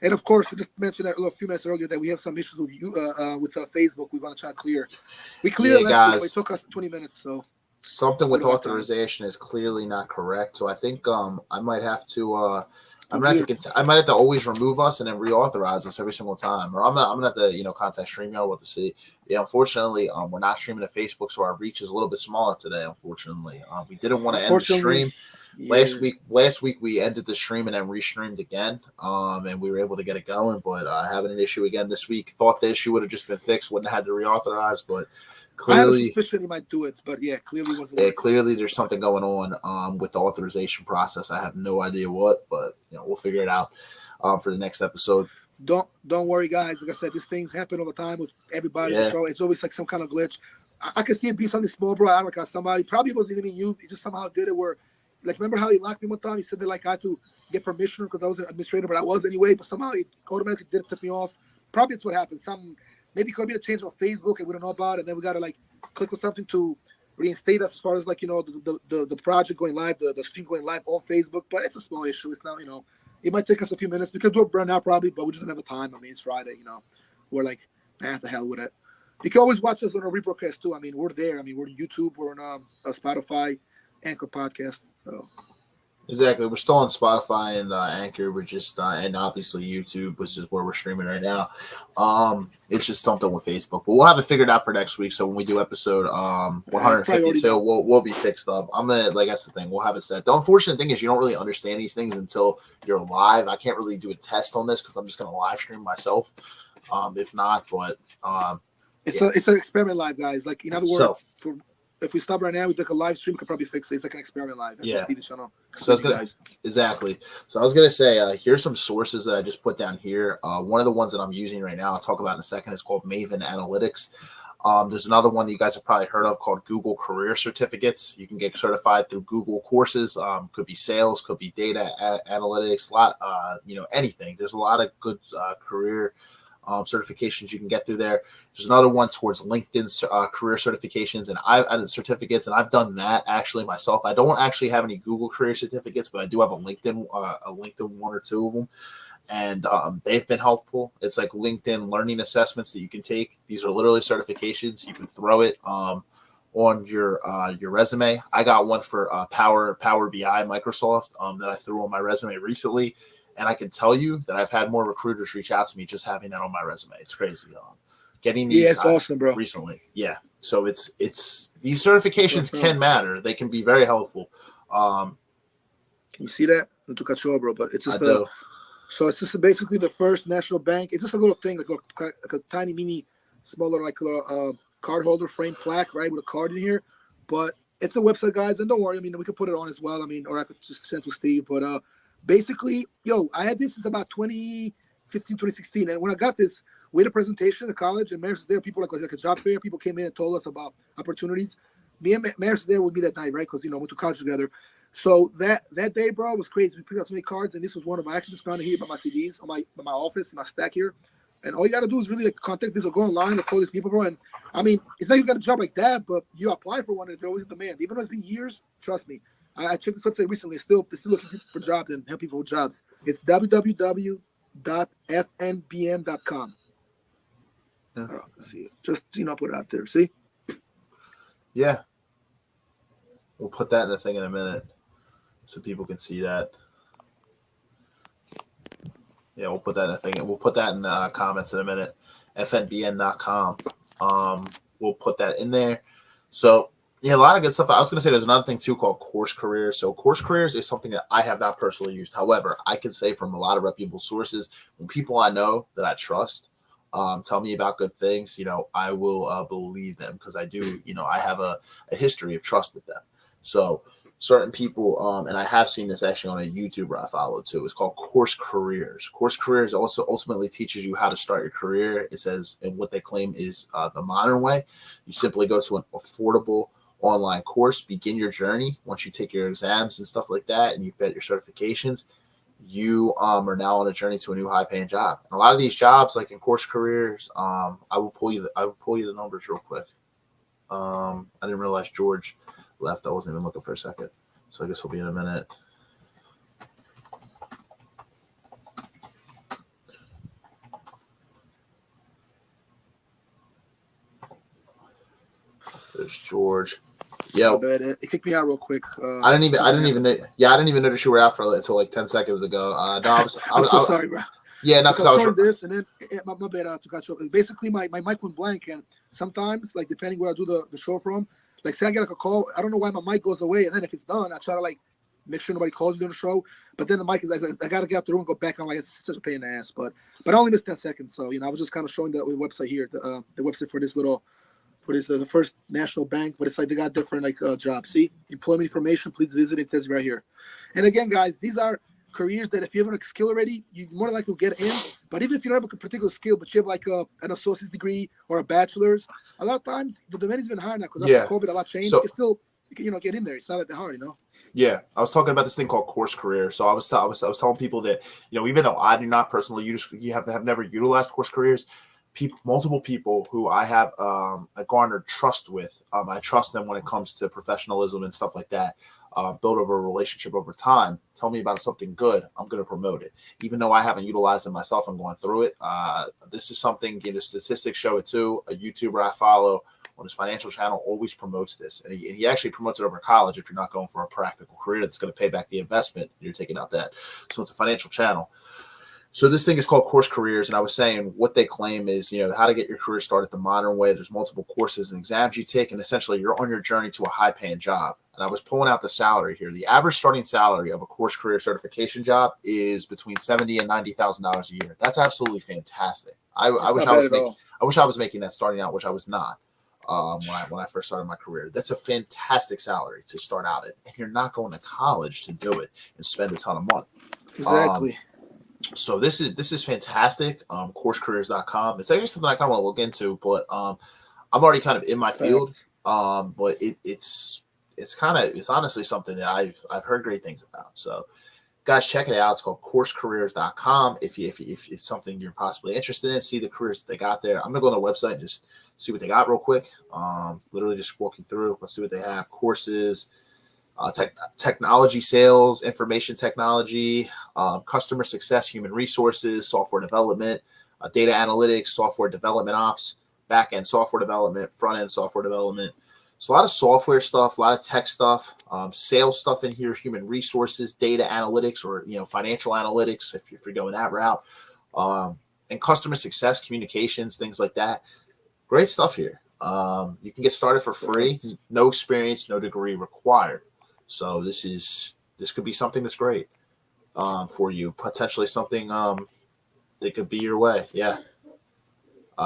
and of course, we just mentioned that a few minutes earlier that we have some issues with Facebook. We're going to try to clear. We cleared it last week, but it took us 20 minutes. So something with authorization is clearly not correct. So I think I might have to. I might have to always remove us and then reauthorize us every single time, or I'm gonna have to contact StreamYard what to see. Yeah, unfortunately, we're not streaming to Facebook, so our reach is a little bit smaller today. Unfortunately, we didn't want to end the stream. Yeah. Last week we ended the stream and then restreamed again, and we were able to get it going. But having an issue again this week, thought the issue would have just been fixed, wouldn't have had to reauthorize, but. Clearly, I had a suspicion he might do it, but yeah, clearly wasn't. Yeah, clearly there's something going on with the authorization process. I have no idea what, but we'll figure it out for the next episode. Don't worry, guys. Like I said, these things happen all the time with everybody. Yeah. It's always like some kind of glitch. I can see it be something small, bro. I don't know, somebody probably wasn't even you. He just somehow did it. Where, like, remember how he locked me one time? He said that like I had to get permission because I was an administrator, but I was anyway. But somehow he automatically did it, took me off. Probably it's what happened. Maybe it could be a change on Facebook and we don't know about it. And then we got to like click on something to reinstate us as far as like, the project going live, the stream going live on Facebook. But it's a small issue. It's not, it might take us a few minutes because we're burned out probably, but we just don't have the time. I mean, it's Friday, we're like, the hell with it. You can always watch us on our rebroadcast too. I mean, we're there. I mean, we're on YouTube, we're on Spotify, Anchor podcast. So. Exactly. We're still on Spotify and Anchor. We're just and obviously YouTube, which is where we're streaming right now. It's just something with Facebook, but we'll have it figured out for next week. So when we do episode 152, we'll be fixed up. That's the thing. We'll have it set. The unfortunate thing is you don't really understand these things until you're live. I can't really do a test on this because I'm just going to live stream myself. If not, but it's an experiment live, guys. Like in other words, so, if we stop right now, we take a live stream, we could probably fix it. It's like an experiment live. That's what Steve's trying to explain, exactly. So I was gonna say, here's some sources that I just put down here. One of the ones that I'm using right now, I'll talk about in a second, is called Maven Analytics. There's another one that you guys have probably heard of called Google Career Certificates. You can get certified through Google courses. Could be sales, could be data analytics, anything. There's a lot of good career certifications you can get through there. There's another one towards LinkedIn career certifications and certificates, and I've done that actually myself. I don't actually have any Google career certificates, but I do have a LinkedIn one or two of them. And they've been helpful. It's like LinkedIn learning assessments that you can take. These are literally certifications. You can throw it on your resume. I got one for Power BI Microsoft that I threw on my resume recently, and I can tell you that I've had more recruiters reach out to me just having that on my resume. It's crazy. Getting these, it's awesome, bro. Recently, yeah. So it's these certifications can matter. They can be very helpful. You see that? Not to cut you off, bro, but it's just So it's just basically the first national bank. It's just a little thing, like a tiny, mini, smaller, like a card holder frame plaque, right, with a card in here. But it's a website, guys, and don't worry. I mean, we could put it on as well. I mean, or I could just send to Steve. But basically, I had this since about 2015, 2016. And when I got this, we had a presentation at college, and Maris was there. People like a job fair. People came in and told us about opportunities. Me and Maris was there with me that night, right, because, we went to college together. So that day, bro, was crazy. We picked up so many cards, and this was one of them. I actually just found it here by my CDs on my office, in my stack here. And all you got to do is really contact this or go online and call these people, bro. And, I mean, it's not you got a job like that, but you apply for one, and they're always in demand. Even though it's been years, trust me. I checked this website recently. They're still looking for jobs and help people with jobs. It's www.fnbm.com. Yeah. See, just, put it out there. See? Yeah. We'll put that in the thing in a minute, so people can see that. Yeah, we'll put that in the thing. We'll put that in the comments in a minute. fnbn.com. We'll put that in there. So, a lot of good stuff. I was going to say there's another thing, too, called Course Careers. So Course Careers is something that I have not personally used. However, I can say from a lot of reputable sources, when people I know that I trust tell me about good things, I will believe them, because I do, I have a history of trust with them. So certain people, and I have seen this actually on a YouTuber I follow too. It's called Course Careers. Course Careers also ultimately teaches you how to start your career. It says, and what they claim is the modern way. You simply go to an affordable online course, begin your journey. Once you take your exams and stuff like that, and you get your certifications, you are now on a journey to a new high-paying job. And a lot of these jobs, like in Course Careers, I will pull you the numbers real quick. I didn't realize George left. I wasn't even looking for a second, so I guess he'll be in a minute. There's George. Yeah, it kicked me out real quick. I didn't even notice you were out for until like 10 seconds ago. No, I'm so sorry, bro. Yeah, no, because I was this, and then my bad to catch up. Basically, my mic went blank, and sometimes, like, depending where I do the show from, like, say I get like a call, I don't know why my mic goes away, and then if it's done, I try to like make sure nobody calls me during the show. But then the mic is like, I gotta get out the room and go back on. Like, it's such a pain in the ass. But I only missed 10 seconds, so I was just kind of showing the website here, the website for this the first national bank. But it's like they got different like jobs. See, employment information. Please visit. It says right here. And again, guys, these are careers that if you have a skill already, you more likely will get in. But even if you don't have a particular skill, but you have like an associate's degree or a bachelor's, a lot of times the demand has been higher now because after COVID, a lot changed. So, you can still get in there. It's not that hard, Yeah, I was talking about this thing called Course Career. So I was telling people that even though I do not personally have never utilized Course Careers, multiple people who I have garnered trust with, I trust them when it comes to professionalism and stuff like that. Build over a relationship over time. Tell me about something good, I'm going to promote it. Even though I haven't utilized it myself, I'm going through it. This is something, the statistics show it too. A YouTuber I follow on his financial channel always promotes this. And he actually promotes it over college if you're not going for a practical career that's going to pay back the investment. You're taking out that. So it's a financial channel. So this thing is called Course Careers, and I was saying what they claim is, how to get your career started the modern way. There's multiple courses and exams you take, and essentially you're on your journey to a high-paying job. And I was pulling out the salary here. The average starting salary of a course career certification job is between $70,000 and $90,000 a year. That's absolutely fantastic. I wish I was making that starting out, which I was not when I first started my career. That's a fantastic salary to start out at, and you're not going to college to do it and spend a ton of money. Exactly. So this is fantastic. Coursecareers.com. It's actually something I kind of want to look into, but I'm already kind of in my field. But it's honestly something that I've heard great things about. So guys, check it out. It's called coursecareers.com. If it's something you're possibly interested in, see the careers that they got there. I'm gonna go on their website and just see what they got real quick. Literally just walk you through. Let's see what they have. Courses. Technology sales, information technology, customer success, human resources, software development, data analytics, software development ops, back-end software development, front-end software development. So a lot of software stuff, a lot of tech stuff, sales stuff in here, human resources, data analytics, or financial analytics if you're going that route, and customer success, communications, things like that. Great stuff here. You can get started for free, no experience, no degree required. So this could be something that's great for you. Potentially something that could be your way. Yeah.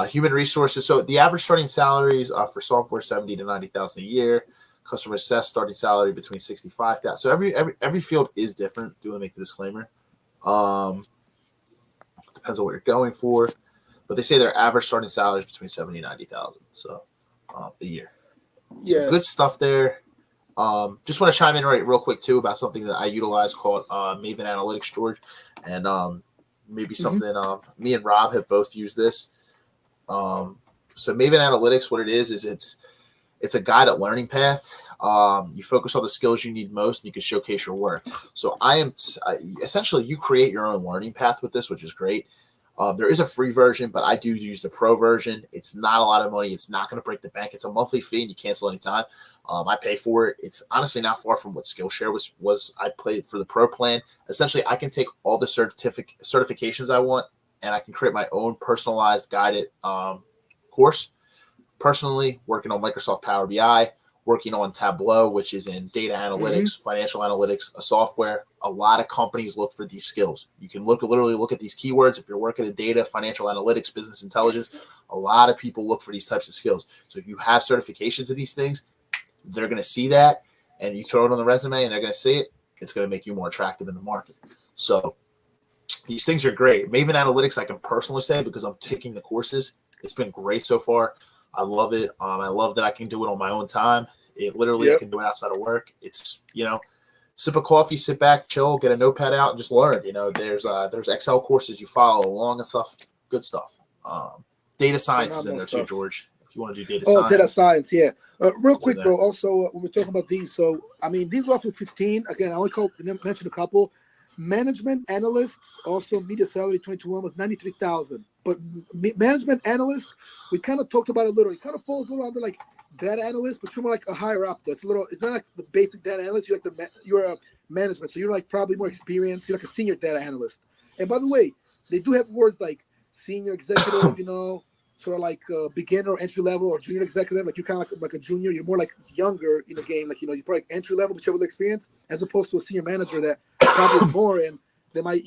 Human resources. So the average starting salaries for software $70,000 to $90,000 a year. Customer success starting salary between $65,000. So every field is different. Do want to make the disclaimer. Depends on what you're going for, but they say their average starting salary is between $70,000 and $90,000. So a year. Yeah. So good stuff there. Just want to chime in real quick too about something that I utilize called Maven Analytics, George, and maybe something me and Rob have both used this. So Maven Analytics, what it is it's a guided learning path. You focus on the skills you need most, and you can showcase your work. So essentially you create your own learning path with this, which is great. There is a free version, but I do use the pro version. It's not a lot of money. It's not going to break the bank. It's a monthly fee, and you cancel anytime. I pay for it. It's honestly not far from what Skillshare was. I paid for the pro plan. Essentially, I can take all the certifications I want, and I can create my own personalized guided course. Personally, working on Microsoft Power BI, working on Tableau, which is in data analytics, financial analytics, a software. A lot of companies look for these skills. You can literally look at these keywords. If you're working in data, financial analytics, business intelligence, a lot of people look for these types of skills. So if you have certifications of these things, they're going to see that, and you throw it on the resume and they're going to see it. It's going to make you more attractive in the market. So these things are great. Maven Analytics, I can personally say, because I'm taking the courses, it's been great so far. I love it. I love that I can do it on my own time. I can do it outside of work. It's, sip a coffee, sit back, chill, get a notepad out, and just learn. There's Excel courses you follow along and stuff. Good stuff. Data science is in there too, George. If you want to do data science. Data science, yeah. Real quick, bro. Also, when we're talking about these, so these go up to 15. Again, I only mentioned a couple. Management analysts, also media salary 22 was 93,000. But management analyst, we kind of talked about it a little. It kind of falls a little under like data analyst, but you're more like a higher up. Though. It's not like the basic data analyst. You're a management, so you're like probably more experienced. You're like a senior data analyst. And by the way, they do have words like senior executive, sort of like beginner, entry level, or junior executive. Like you're kind of like a junior. You're more like younger in the game. Like you're probably like entry level, but you have the experience, as opposed to a senior manager that probably is more, and they might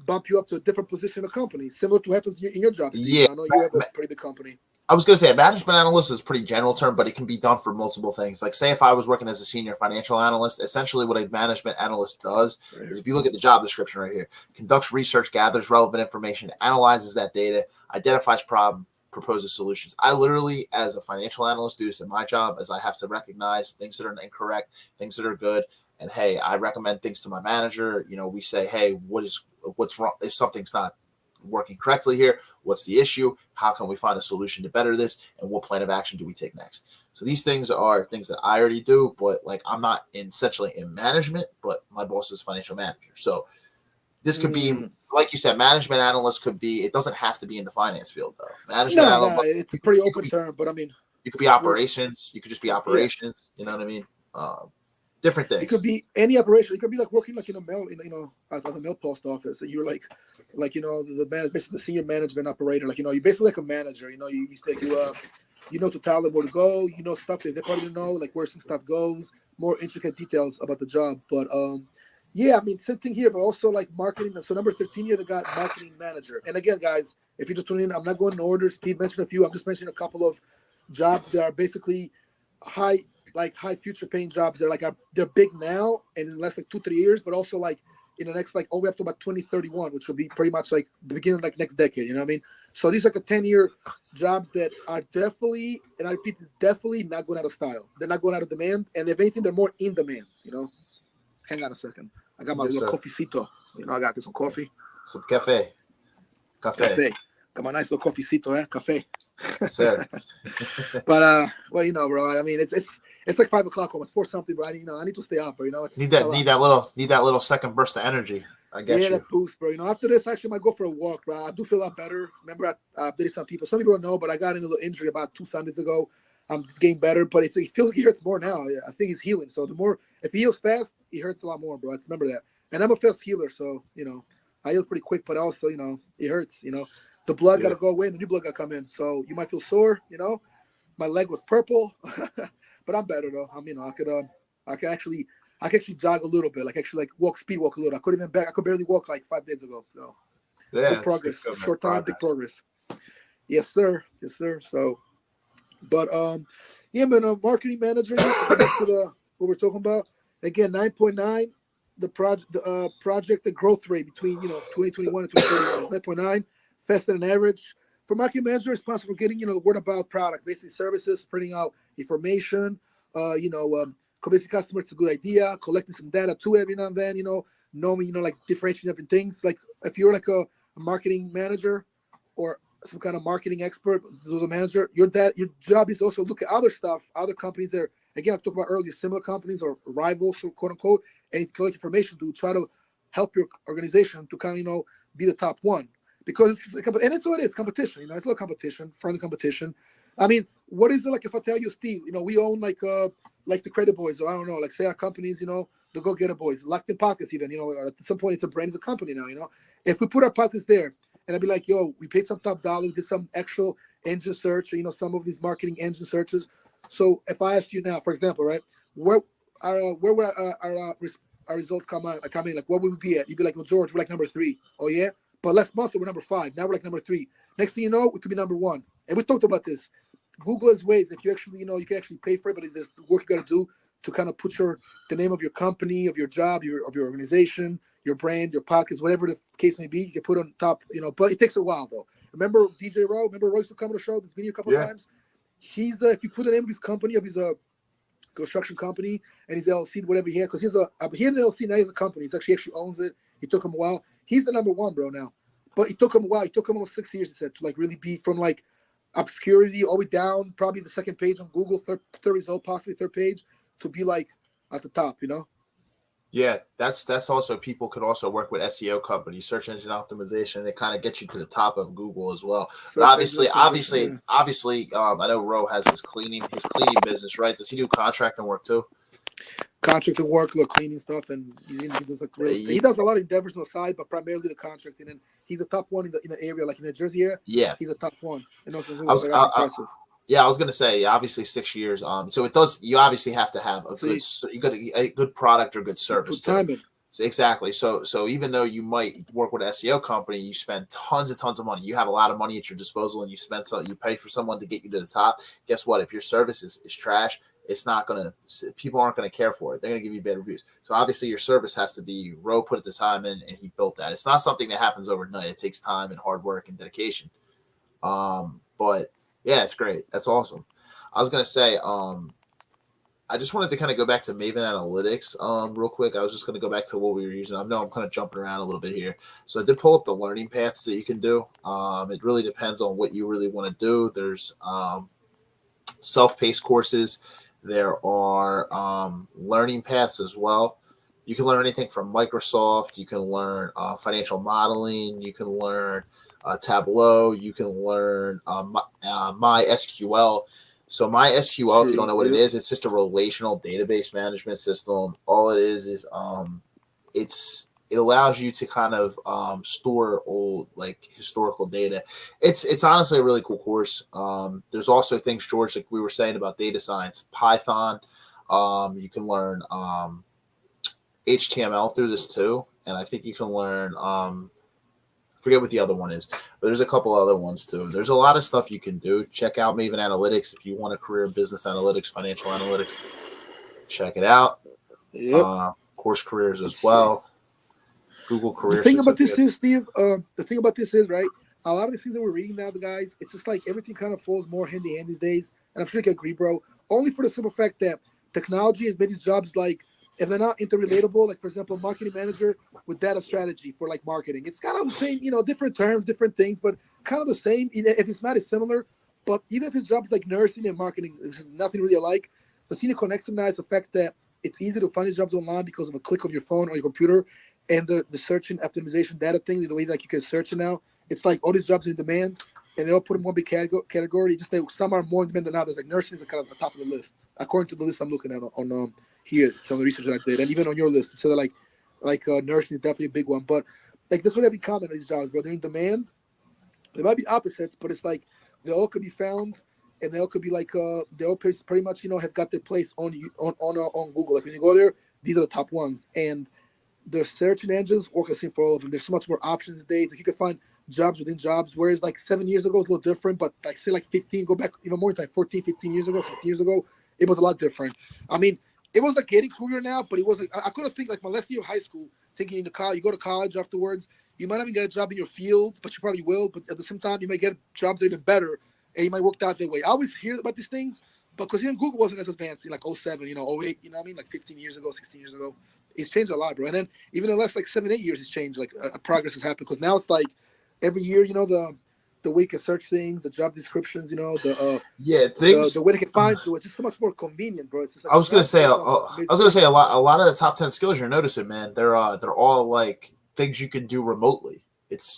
bump you up to a different position in the company, similar to what happens in your job. Steve. Yeah, I know you have a pretty big company. I was going to say a management analyst is a pretty general term, but it can be done for multiple things. Like say if I was working as a senior financial analyst, essentially what a management analyst does is, if you look at the job description right here, conducts research, gathers relevant information, analyzes that data, identifies problem, proposes solutions. I literally, as a financial analyst, do this in my job, as I have to recognize things that are incorrect, things that are good. And hey, I recommend things to my manager. We say, hey, what's wrong? If something's not working correctly here, what's the issue? How can we find a solution to better this? And what plan of action do we take next? So these things are things that I already do, but like I'm not essentially in management, but my boss is financial manager. So this could be, like you said, management analyst could be, it doesn't have to be in the finance field though. Management analyst, it's a pretty open term, but you could be operations. You could just be operations. You know what I mean? different It could things. be any operation. It could be like working like in a mail, at the mail post office. And you're like basically the senior management operator. Like you're basically like a manager. To tell them where to go. Stuff that they probably don't know, like where some stuff goes. More intricate details about the job. But yeah, I mean, same thing here, but also like marketing. So number 13 here, they got marketing manager. And again, guys, if you just tune in, I'm not going in order. Steve mentioned a few. I'm just mentioning a couple of jobs that are basically high future paying jobs. They're big now and in the last like 2-3 years, but also like in the next like all the way up to about 2031, which will be pretty much like the beginning of like next decade. You know what I mean? So these are like a 10-year jobs that are definitely, and I repeat, this definitely not going out of style. They're not going out of demand, and if anything, they're more in demand. Hang on a second. I got my Yes, little sir. coffeecito. I got some coffee. Some cafe. Cafe. Got my nice little coffeecito, Cafe. Yes, sir. But well, bro. I mean, it's like 5 o'clock almost, 4 something, bro. I need to stay up, bro. It's Need that little second burst of energy. I get you. That boost, bro. After this, actually, I might go for a walk, bro. I do feel a lot better. Remember, I did it some people don't know, but I got in a little injury about 2 Sundays ago. I'm just getting better, but it feels like it hurts more now. I think he's healing. So if he heals fast, it hurts a lot more, bro. Remember that. And I'm a fast healer, so I heal pretty quick, but also it hurts. The blood got to go away, and the new blood got to come in. So you might feel sore. My leg was purple, but I'm better though. I can actually jog a little bit, like speed walk a little. I could barely walk like 5 days ago. So good progress. Short time, big progress. Yes, sir. So, but yeah, man, marketing manager. Back to what we're talking about again. 9.9. The project, the growth rate between 2021 and 2031 is 9.9, faster than average. For marketing manager, responsible for getting the word about product, basically services, printing out information, convincing customers it's a good idea, collecting some data too every now and then, knowing like differentiating different things. Like if you're like a marketing manager or some kind of marketing expert, as a manager, your job is to also look at other stuff, other companies that are, again, I talked about earlier, similar companies or rivals, so quote unquote, and collect information to try to help your organization to kind of be the top one. Because it's what it is, competition. It's a little competition, friendly competition. I mean, what is it like if I tell you, Steve? We own like the Credit Boys, or I don't know, like say our companies, the Go Getter Boys, Locked in Pockets, even. At some point it's a brand, it's a company now. If we put our pockets there, and I'd be like, yo, we paid some top dollar, we did some actual engine search, some of these marketing engine searches. So if I ask you now, for example, right, where would our results come in? Like, what would we be at? You'd be like, well, George, we're like number 3. Oh yeah. But last month we were number 5. Now we're like number 3. Next thing you know, we could be number 1. And we talked about this. Google has ways if you actually, you can actually pay for it, but it's this work you got to do to kind of put the name of your company, of your job, of your organization, your brand, your pockets, whatever the case may be. You can put on top, but it takes a while though. Remember DJ Rowe? Remember Royce to come on the show? That's been here a couple of times. He's if you put the name of his company, of his construction company and his LLC, whatever he had, because he had an LLC, now he has a company. He actually owns it. It took him a while. He's the number 1, bro, now. But it took him a while. It took him almost 6 years, he said, to like really be from like obscurity all the way down, probably the second page on Google, third result, possibly third page, to be like at the top, Yeah, that's also, people could also work with SEO companies, search engine optimization. They kind of get you to the top of Google as well. But obviously, I know Ro has his cleaning business, right? Does he do contracting work too? Contracting work, cleaning stuff, and he does like real estate. He does a lot of endeavors on the side, but primarily the contracting. And he's the top one in the area, like in the Jersey area. Yeah, he's the top one. That's impressive. Yeah, I was gonna say, obviously 6 years. So it does. You obviously have to have a good product or good service. Timing. So exactly. So even though you might work with an SEO company, you spend tons of money. You have a lot of money at your disposal, and you pay for someone to get you to the top. Guess what? If your service is trash, people aren't gonna care for it. They're gonna give you bad reviews. So obviously your service has to be, Ro put the time in and he built that. It's not something that happens overnight. It takes time and hard work and dedication. But yeah, it's great. That's awesome. I was gonna say, I just wanted to kind of go back to Maven Analytics real quick. I was just going to go back to what we were using. I know I'm kind of jumping around a little bit here. So I did pull up the learning paths that you can do. It really depends on what you really want to do. There's self-paced courses. There are learning paths as well. You can learn anything from Microsoft. You can learn financial modeling. You can learn Tableau. You can learn MySQL. So my SQL, if you don't know what it is, it's just a relational database management system. All it is it allows you to kind of store old like historical data. It's honestly a really cool course. There's also things, George, like we were saying about data science, Python. You can learn HTML through this too, and I think you can learn forget what the other one is, but there's a couple other ones too. There's a lot of stuff you can do. Check out Maven Analytics if you want a career in business analytics, financial analytics. Check it out. Yep. Course careers as well. Google career. The thing about this is, Steve. The thing about this is, right? A lot of the things that we're reading now, the guys, it's just like everything kind of falls more hand in hand these days. And I'm sure you can agree, bro. Only for the simple fact that technology has made these jobs like, if they're not interrelatable, like for example, marketing manager with data strategy for like marketing, it's kind of the same, different terms, different things, but kind of the same. If it's not as similar, but even if his job is like nursing and marketing, there's nothing really alike. The thing that connects them now is the fact that it's easy to find these jobs online because of a click on your phone or your computer, and the search and optimization data thing, the way like you can search it now. It's like all these jobs are in demand, and they all put in one big category. Just that some are more in demand than others. Like nursing is kind of the top of the list, according to the list I'm looking at on here, some of the research that I did, and even on your list. So like nursing is definitely a big one. But like this would have been common in these jobs, bro. They're in demand. They might be opposites, but it's like they all could be found, and they all could be like they all pretty much have got their place on Google. Like when you go there, these are the top ones, and the search engines work the same for all of them. There's so much more options these days. Like you can find jobs within jobs, whereas like 7 years ago was a little different, but like say like 15, go back even more time, 14, 15 years ago, 16 years ago, it was a lot different. I mean, it was like getting cooler now, but it wasn't. I couldn't think like my last year of high school, thinking you go to college afterwards, you might not even get a job in your field, but you probably will. But at the same time, you might get jobs that are even better, and you might work out that way. I always hear about these things, but because even Google wasn't as advanced in like 07, 08, you know what I mean? Like 15 years ago, 16 years ago. It's changed a lot, bro. And then even in the last like 7, 8 years, it's changed. Like progress has happened because now it's like every year, the way you can search things, the job descriptions, the way they can find you. It's just so much more convenient, bro. It's just like I was gonna say a lot of the top 10 skills you're noticing, man. They're all like things you can do remotely.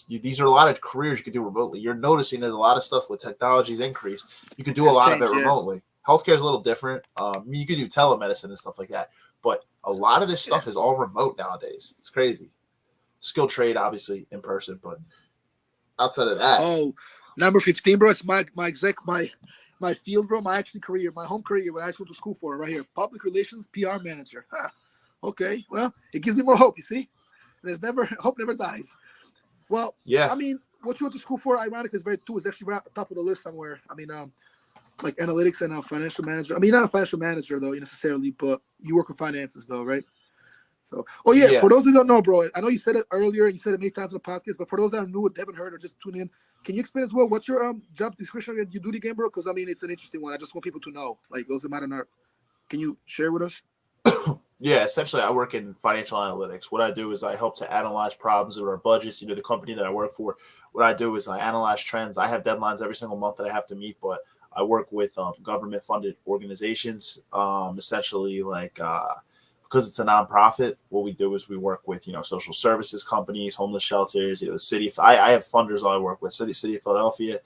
These are a lot of careers you can do remotely. You're noticing there's a lot of stuff with technology's increase. You can do a lot of it remotely. Healthcare is a little different. You can do telemedicine and stuff like that, but a lot of this stuff is all remote nowadays. It's crazy. Skilled trade, obviously, in person, but outside of that. Oh, number 15, bro. It's my field, bro. My career, my home career, what I actually went to school for, right here. Public relations, PR manager. Huh. Okay, well, it gives me more hope, you see? Hope never dies. Well, yeah. I mean, what you went to school for, ironically, is actually right at the top of the list somewhere. I mean, like analytics and a financial manager. I mean, not a financial manager though necessarily, but you work with finances though, right? So, for those who don't know, bro, I know you said it earlier, you said it many times in the podcast, but for those that are new, haven't heard, or just tune in, can you explain as well what's your job description that you do again, bro? Because I mean, it's an interesting one. I just want people to know, like those that might not. Can you share with us? Yeah, essentially, I work in financial analytics. What I do is I help to analyze problems with our budgets. The company that I work for, what I do is I analyze trends. I have deadlines every single month that I have to meet, but I work with government-funded organizations, essentially because it's a nonprofit. What we do is we work with social services companies, homeless shelters, the city. I have funders I work with, city of Philadelphia,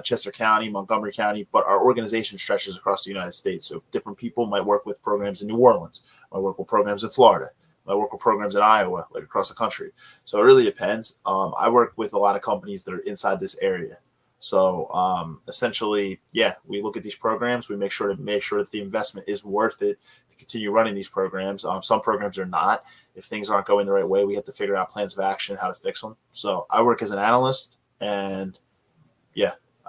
Chester County, Montgomery County, but our organization stretches across the United States. So different people might work with programs in New Orleans, might work with programs in Florida, might work with programs in Iowa, like across the country. So it really depends. I work with a lot of companies that are inside this area. So essentially, we look at these programs. We make sure that the investment is worth it to continue running these programs. Some programs are not. If things aren't going the right way, we have to figure out plans of action, how to fix them. So I work as an analyst, and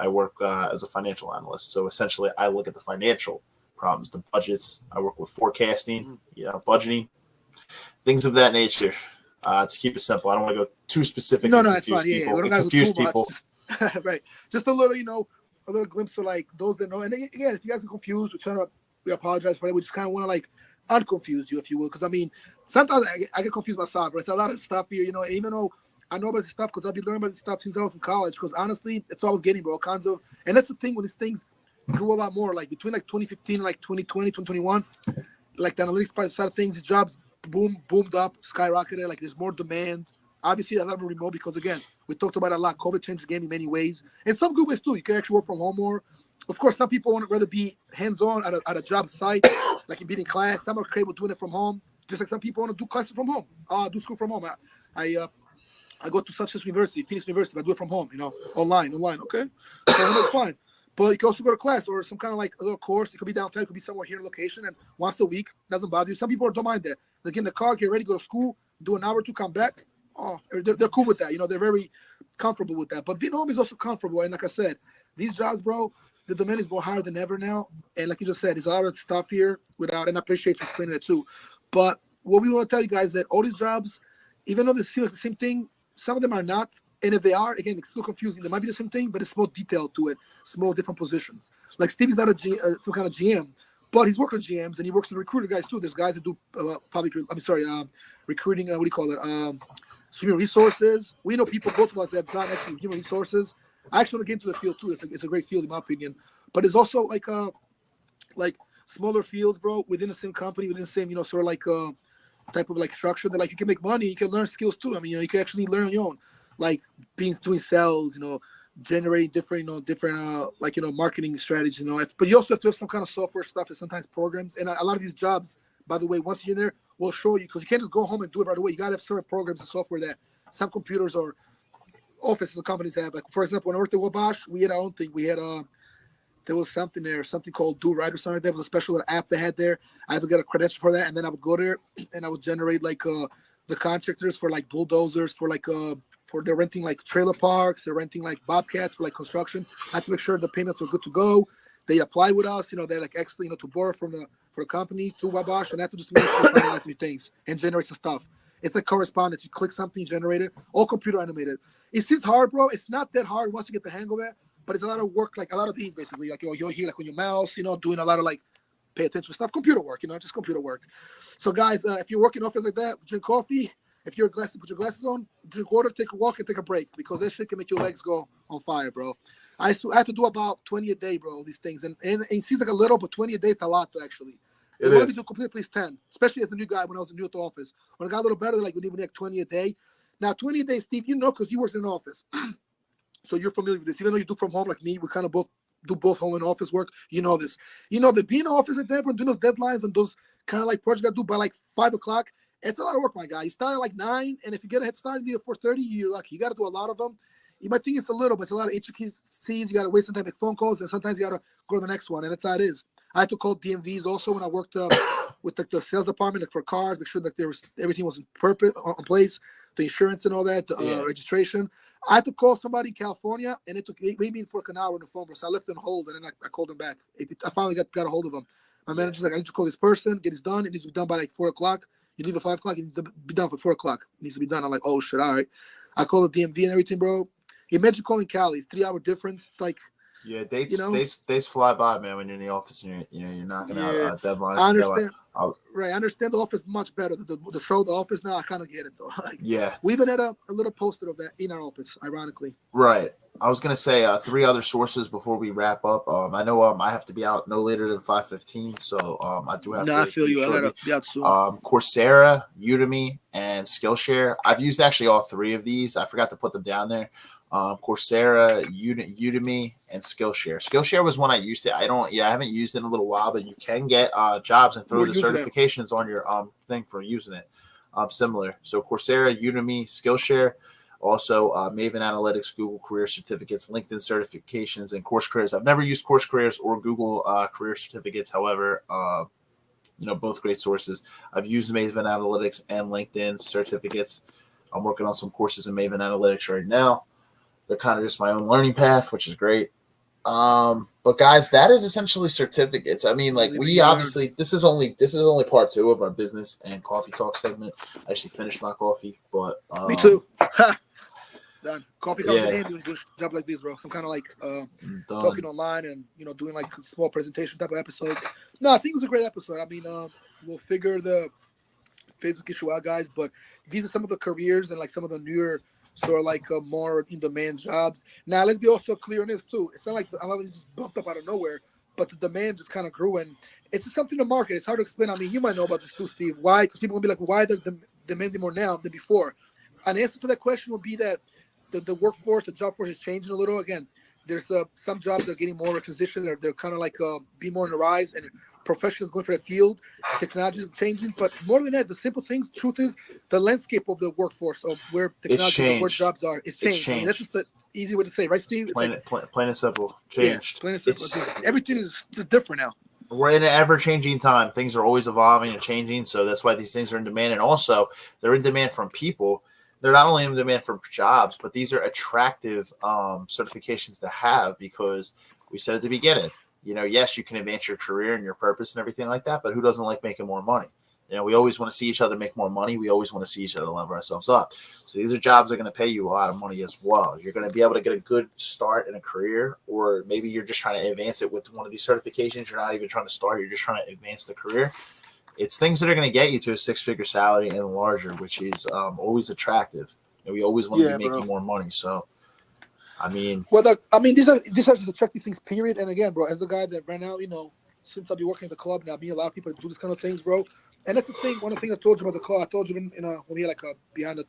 I work as a financial analyst. So essentially, I look at the financial problems, the budgets. I work with forecasting, budgeting, things of that nature. To keep it simple, I don't want to go too specific. No, it's fine. Confuse people. Right. Just a little glimpse for like those that know. And again, if you guys are confused, we apologize for that. We just kind of want to like unconfuse you, if you will. Because I mean, sometimes I get confused myself, but it's a lot of stuff here, even though I know about this stuff because I've been learning about this stuff since I was in college. Because honestly, it's all I was getting, bro. And that's the thing when these things grew a lot more, like between like 2015 and like 2020, 2021, like the analytics side of things, the jobs boomed up, skyrocketed. Like there's more demand. Obviously, a lot of remote because again, we talked about it a lot. COVID changed the game in many ways, and some good ways too. You can actually work from home more. Of course, some people want to rather be hands-on at a job site, like in being in class. Some are capable of doing it from home. Just like some people want to do classes from home, do school from home. I go to such university, Phoenix University, but I do it from home, online. Okay, so that's fine. But you can also go to class or some kind of like a little course. It could be downtown, it could be somewhere here in location, and once a week doesn't bother you. Some people don't mind that. They get in the car, get ready, go to school, do an hour or two, come back. Oh, they're cool with that. They're very comfortable with that. But being home is also comfortable. And like I said, these jobs, bro, the demand is more higher than ever now. And like you just said, there's a lot of stuff here and I appreciate you explaining that too. But what we want to tell you guys is that all these jobs, even though they seem like the same thing, some of them are not. And if they are, again, it's still confusing. They might be the same thing, but it's more detailed to it, small different positions. Like Stevie's not some kind of GM, but he's working with GMs and he works with recruiter guys too. There's guys that do recruiting. What do you call it? Human resources. We know people, both of us, that have done actually human resources. I actually want to get into the field too. It's a great field in my opinion. But it's also like smaller fields, bro, within the same company, within the same, sort of like type of like structure that like you can make money, you can learn skills too. I mean, you can actually learn on your own, like doing sales, generating different, marketing strategies, but you also have to have some kind of software stuff and sometimes programs. And a lot of these jobs, by the way, once you're in there, will show you, because you can't just go home and do it right away. You got to have certain programs and software that some computers or offices and companies have. Like, for example, when I worked at Wabash, we had our own thing. We had there was something called Do Right or something like that. It was a special little app they had there. I had to get a credential for that, and then I would go there and I would generate like the contractors for like bulldozers, for they're renting like trailer parks, they're renting like bobcats for like construction. I had to make sure the payments were good to go. They apply with us, they're like excellent, to borrow for the company through Wabash, and I have to just make sure to finalize a few things and generate some stuff. It's like correspondence. You click something, you generate it, all computer animated. It seems hard, bro. It's not that hard once you get the hang of it. But it's a lot of work, like a lot of things, basically. Like you're here, like on your mouse, doing a lot of like pay attention stuff, computer work, just computer work. So, guys, if you're working in office like that, drink coffee. If you're put your glasses on, drink water, take a walk, and take a break, because that shit can make your legs go on fire, bro. I have to do about 20 a day, bro. These things, and it seems like a little, but 20 a day is a lot, actually. They want me to complete at least 10, especially as a new guy when I was new at the office. When I got a little better, like we need like 20 a day. Now, 20 a day, Steve, because you worked in an office. So you're familiar with this. Even though you do from home like me, we kind of both do both home and office work. You know this. That being in office at that point, doing those deadlines and those kind of like projects I do by like 5 o'clock, it's a lot of work, my guy. You start at like 9, and if you get a head start at 4:30, you're lucky. You got to do a lot of them. You might think it's a little, but it's a lot of HQCs. You got to wait sometimes, make phone calls, and sometimes you got to go to the next one, and that's how it is. I had to call DMVs also when I worked with the sales department, like for cars, make sure that everything was on place, the insurance and all that, the registration. I had to call somebody in California, and it took maybe for like an hour on the phone, bro. So I left on hold, and then I called him back. I finally got a hold of him. My manager's like, I need to call this person, get this done. It needs to be done by like 4 o'clock. You leave at 5 o'clock, it needs to be done for 4 o'clock. It needs to be done. I'm like, oh shit, all right. I called the DMV and everything, bro. Imagine calling Cali. It's 3-hour difference. It's like, days fly by, man. When you're in the office and you're knocking out deadlines. I understand. Right, I understand the office much better. The show, the office now, I kind of get it though. We even had a little poster of that in our office, ironically. Right. I was gonna say 3 other sources before we wrap up. I know I have to be out no later than 5:15, so I do have to. I feel you. I gotta be out soon. Coursera, Udemy, and Skillshare. I've used actually all 3 of these. I forgot to put them down there. Coursera, Udemy, and Skillshare. Skillshare was one I used I haven't used it in a little while, but you can get jobs and throw the certifications on your thing for using it. Similar. So Coursera, Udemy, Skillshare, also Maven Analytics, Google Career Certificates, LinkedIn certifications, and Course Careers. I've never used Course Careers or Google Career Certificates. However, both great sources. I've used Maven Analytics and LinkedIn certificates. I'm working on some courses in Maven Analytics right now. They're kind of just my own learning path, which is great. But guys, that is essentially certificates. I mean, like we obviously, this is only part 2 of our business and coffee talk segment. I actually finished my coffee, but me too. Done. Coffee comes in handy when you do a job like this, bro. Some kind of like talking online and doing like small presentation type of episode. No, I think it was a great episode. I mean, we'll figure the Facebook issue out, guys. But these are some of the careers and like some of the newer, sort of like more in-demand jobs. Now, let's be also clear on this, too. It's not like a lot of these just bumped up out of nowhere, but the demand just kind of grew, and it's just something to market. It's hard to explain. I mean, you might know about this too, Steve. Why? Because people will be like, why they're demanding more now than before? An answer to that question would be that the workforce, the job force is changing a little. Again, there's some jobs that are getting more recognition. They're kind of like be more on the rise, and professionals going for the field. Technology is changing, but more than that, the simple things. Truth is, the landscape of the workforce of where technology, where jobs are, is changed. I mean, that's just the easy way to say, right, Steve? Plain and simple. Changed. Yeah, plain and simple. Everything is just different now. We're in an ever-changing time. Things are always evolving and changing, so that's why these things are in demand. And also, they're in demand from people. They're not only in demand for jobs, but these are attractive certifications to have because we said at the beginning, yes, you can advance your career and your purpose and everything like that, but who doesn't like making more money? We always want to see each other make more money. We always want to see each other level ourselves up. So these are jobs that are going to pay you a lot of money as well. You're going to be able to get a good start in a career, or maybe you're just trying to advance it with one of these certifications. You're not even trying to start. You're just trying to advance the career. It's things that are going to get you to a six-figure salary and larger, which is always attractive. We always want to be making more money. So, these are just attractive things, period. And again, bro, as a guy that right now, since I've been working at the club now, meeting a lot of people that do this kind of things, bro. And that's the thing. One of the things I told you about the club, I told you when we had behind the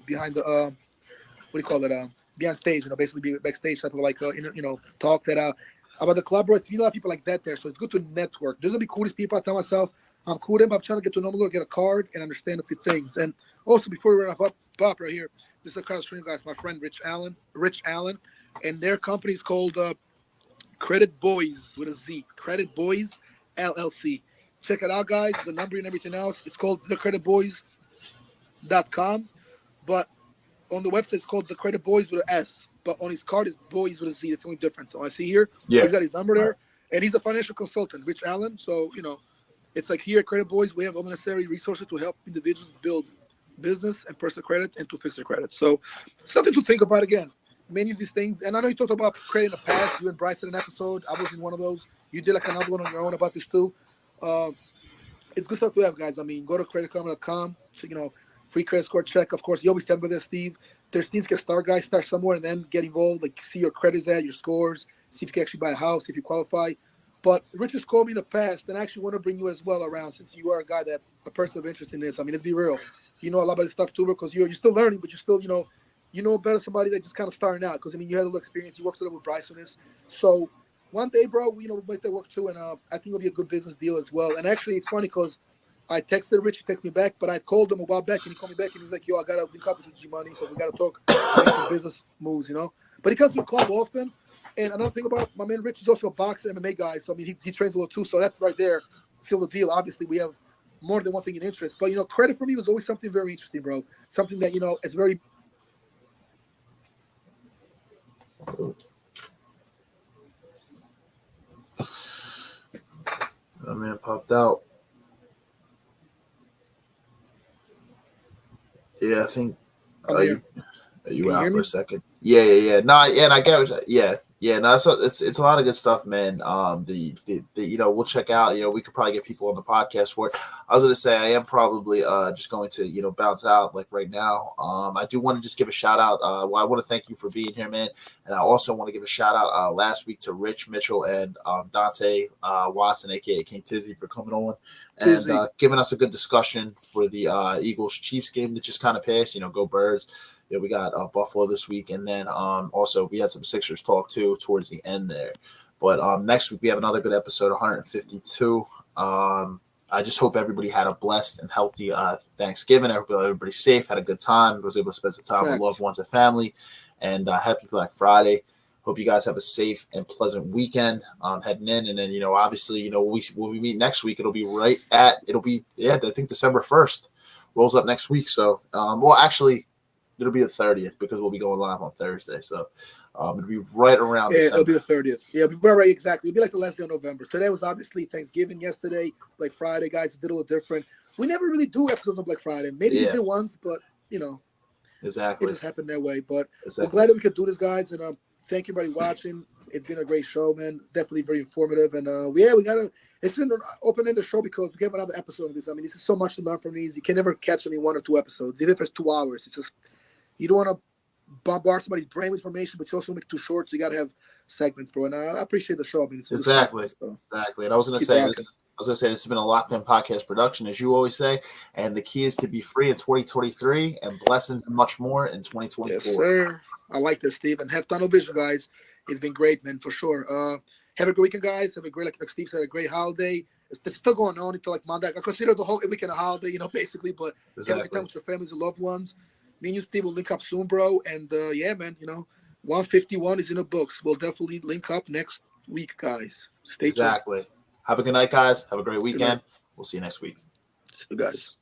behind the what do you call it? Behind stage, basically be backstage type of talk that about the club, bro. It's a lot of people like that there, so it's good to network. There's gonna be cool with people. I tell myself I'm cool with them. I'm trying to get to know them, get a card, and understand a few things. And also before we wrap up right here, this is a kind of stream guys. My friend Rich Allen, and their company is called Credit Boys with a Z. Credit Boys LLC. Check it out, guys. The number and everything else. It's called thecreditboys.com. But on the website, it's called The Credit Boys with an S. But on his card, it's Boys with a Z. It's only different. So I see here, he's got his number there. And he's a financial consultant, Rich Allen. So, it's like here at Credit Boys, we have all the necessary resources to help individuals build business and personal credit and to fix their credit. So something to think about again. Many of these things. And I know you talked about credit in the past. You and Bryce did an episode. I was in one of those. You did another one on your own about this too. It's good stuff to have, guys. Go to creditkarma.com. Free credit score check. Of course, you always tell me this, Steve. There's things get start, guys. Start somewhere and then get involved. Like see your credits at, your scores. See if you can actually buy a house, if you qualify. But Rich has called me in the past, and I actually want to bring you as well around since you are a person of interest in this. Let's be real. You know a lot about this stuff too, because you're still learning, but you're still, you know better somebody that just kind of starting out. Because you had a little experience. You worked a little with Bryce on this. So one day, bro, we'll make that work too, and I think it'll be a good business deal as well. And actually, it's funny because I texted Rich, he texted me back, but I called him a while back, and he called me back, and he's like, "Yo, I gotta link up with you, G-Money, so we gotta talk, make some business moves, But he comes to the club often, and another thing about my man Rich is also a boxer, MMA guy, so he trains a little too, so that's right there, still the deal. Obviously, we have more than one thing in interest, but credit for me was always something very interesting, bro. Something that it's very. That man popped out. Yeah, I think. Are you out for a second? Yeah. No, and I get it. Yeah. No, so it's a lot of good stuff, man. We'll check out. We could probably get people on the podcast for it. I was gonna say I am probably just going to bounce out like right now. I do want to just give a shout out. I want to thank you for being here, man, and I also want to give a shout out last week to Rich Mitchell and Dante Watson, aka King Tizzy, for coming on and giving us a good discussion for the Eagles Chiefs game that just kind of passed. Go Birds. Yeah, we got Buffalo this week, and then also we had some Sixers talk too towards the end there. But next week we have another good episode, 152. I just hope everybody had a blessed and healthy Thanksgiving. Everybody's safe, had a good time, was able to spend some time with loved ones and family, and happy Black Friday. Hope you guys have a safe and pleasant weekend heading in, and then obviously when we meet next week, it'll be I think December 1st rolls up next week. So actually. It'll be the 30th because we'll be going live on Thursday. So it'll be right around December. It'll be the 30th. Yeah, it'll be right, exactly. It'll be like the last day of November. Today was obviously Thanksgiving. Yesterday, Black Friday, guys, we did a little different. We never really do episodes on Black Friday. Maybe we did once, but, Exactly. it just happened that way. But we're glad that we could do this, guys. And thank you, everybody watching. It's been a great show, man. Definitely very informative. And, it's been an open-ended show because we have another episode of this. This is so much to learn from these. You can never catch any one or two episodes. Even if it's 2 hours, it's just – you don't want to bombard somebody's brain with information, but you also make it too short, so you got to have segments, bro. And I appreciate the show. I mean, it's Exactly. So Exactly. And I was going to say this has been a Locked In podcast production, as you always say. And the key is to be free in 2023 and blessings and much more in 2024. Yes, sir. I like this, Steve. And have tunnel vision, guys. It's been great, man, for sure. Have a great weekend, guys. Have a great, like Steve said, a great holiday. It's still going on until like Monday. I consider the whole weekend a holiday, basically. But have a good time with your families and loved ones. Me and you, Steve, will link up soon, bro. And yeah, man, 151 is in the books. We'll definitely link up next week, guys. Stay tuned. Exactly. Have a good night, guys. Have a great weekend. We'll see you next week. See you guys.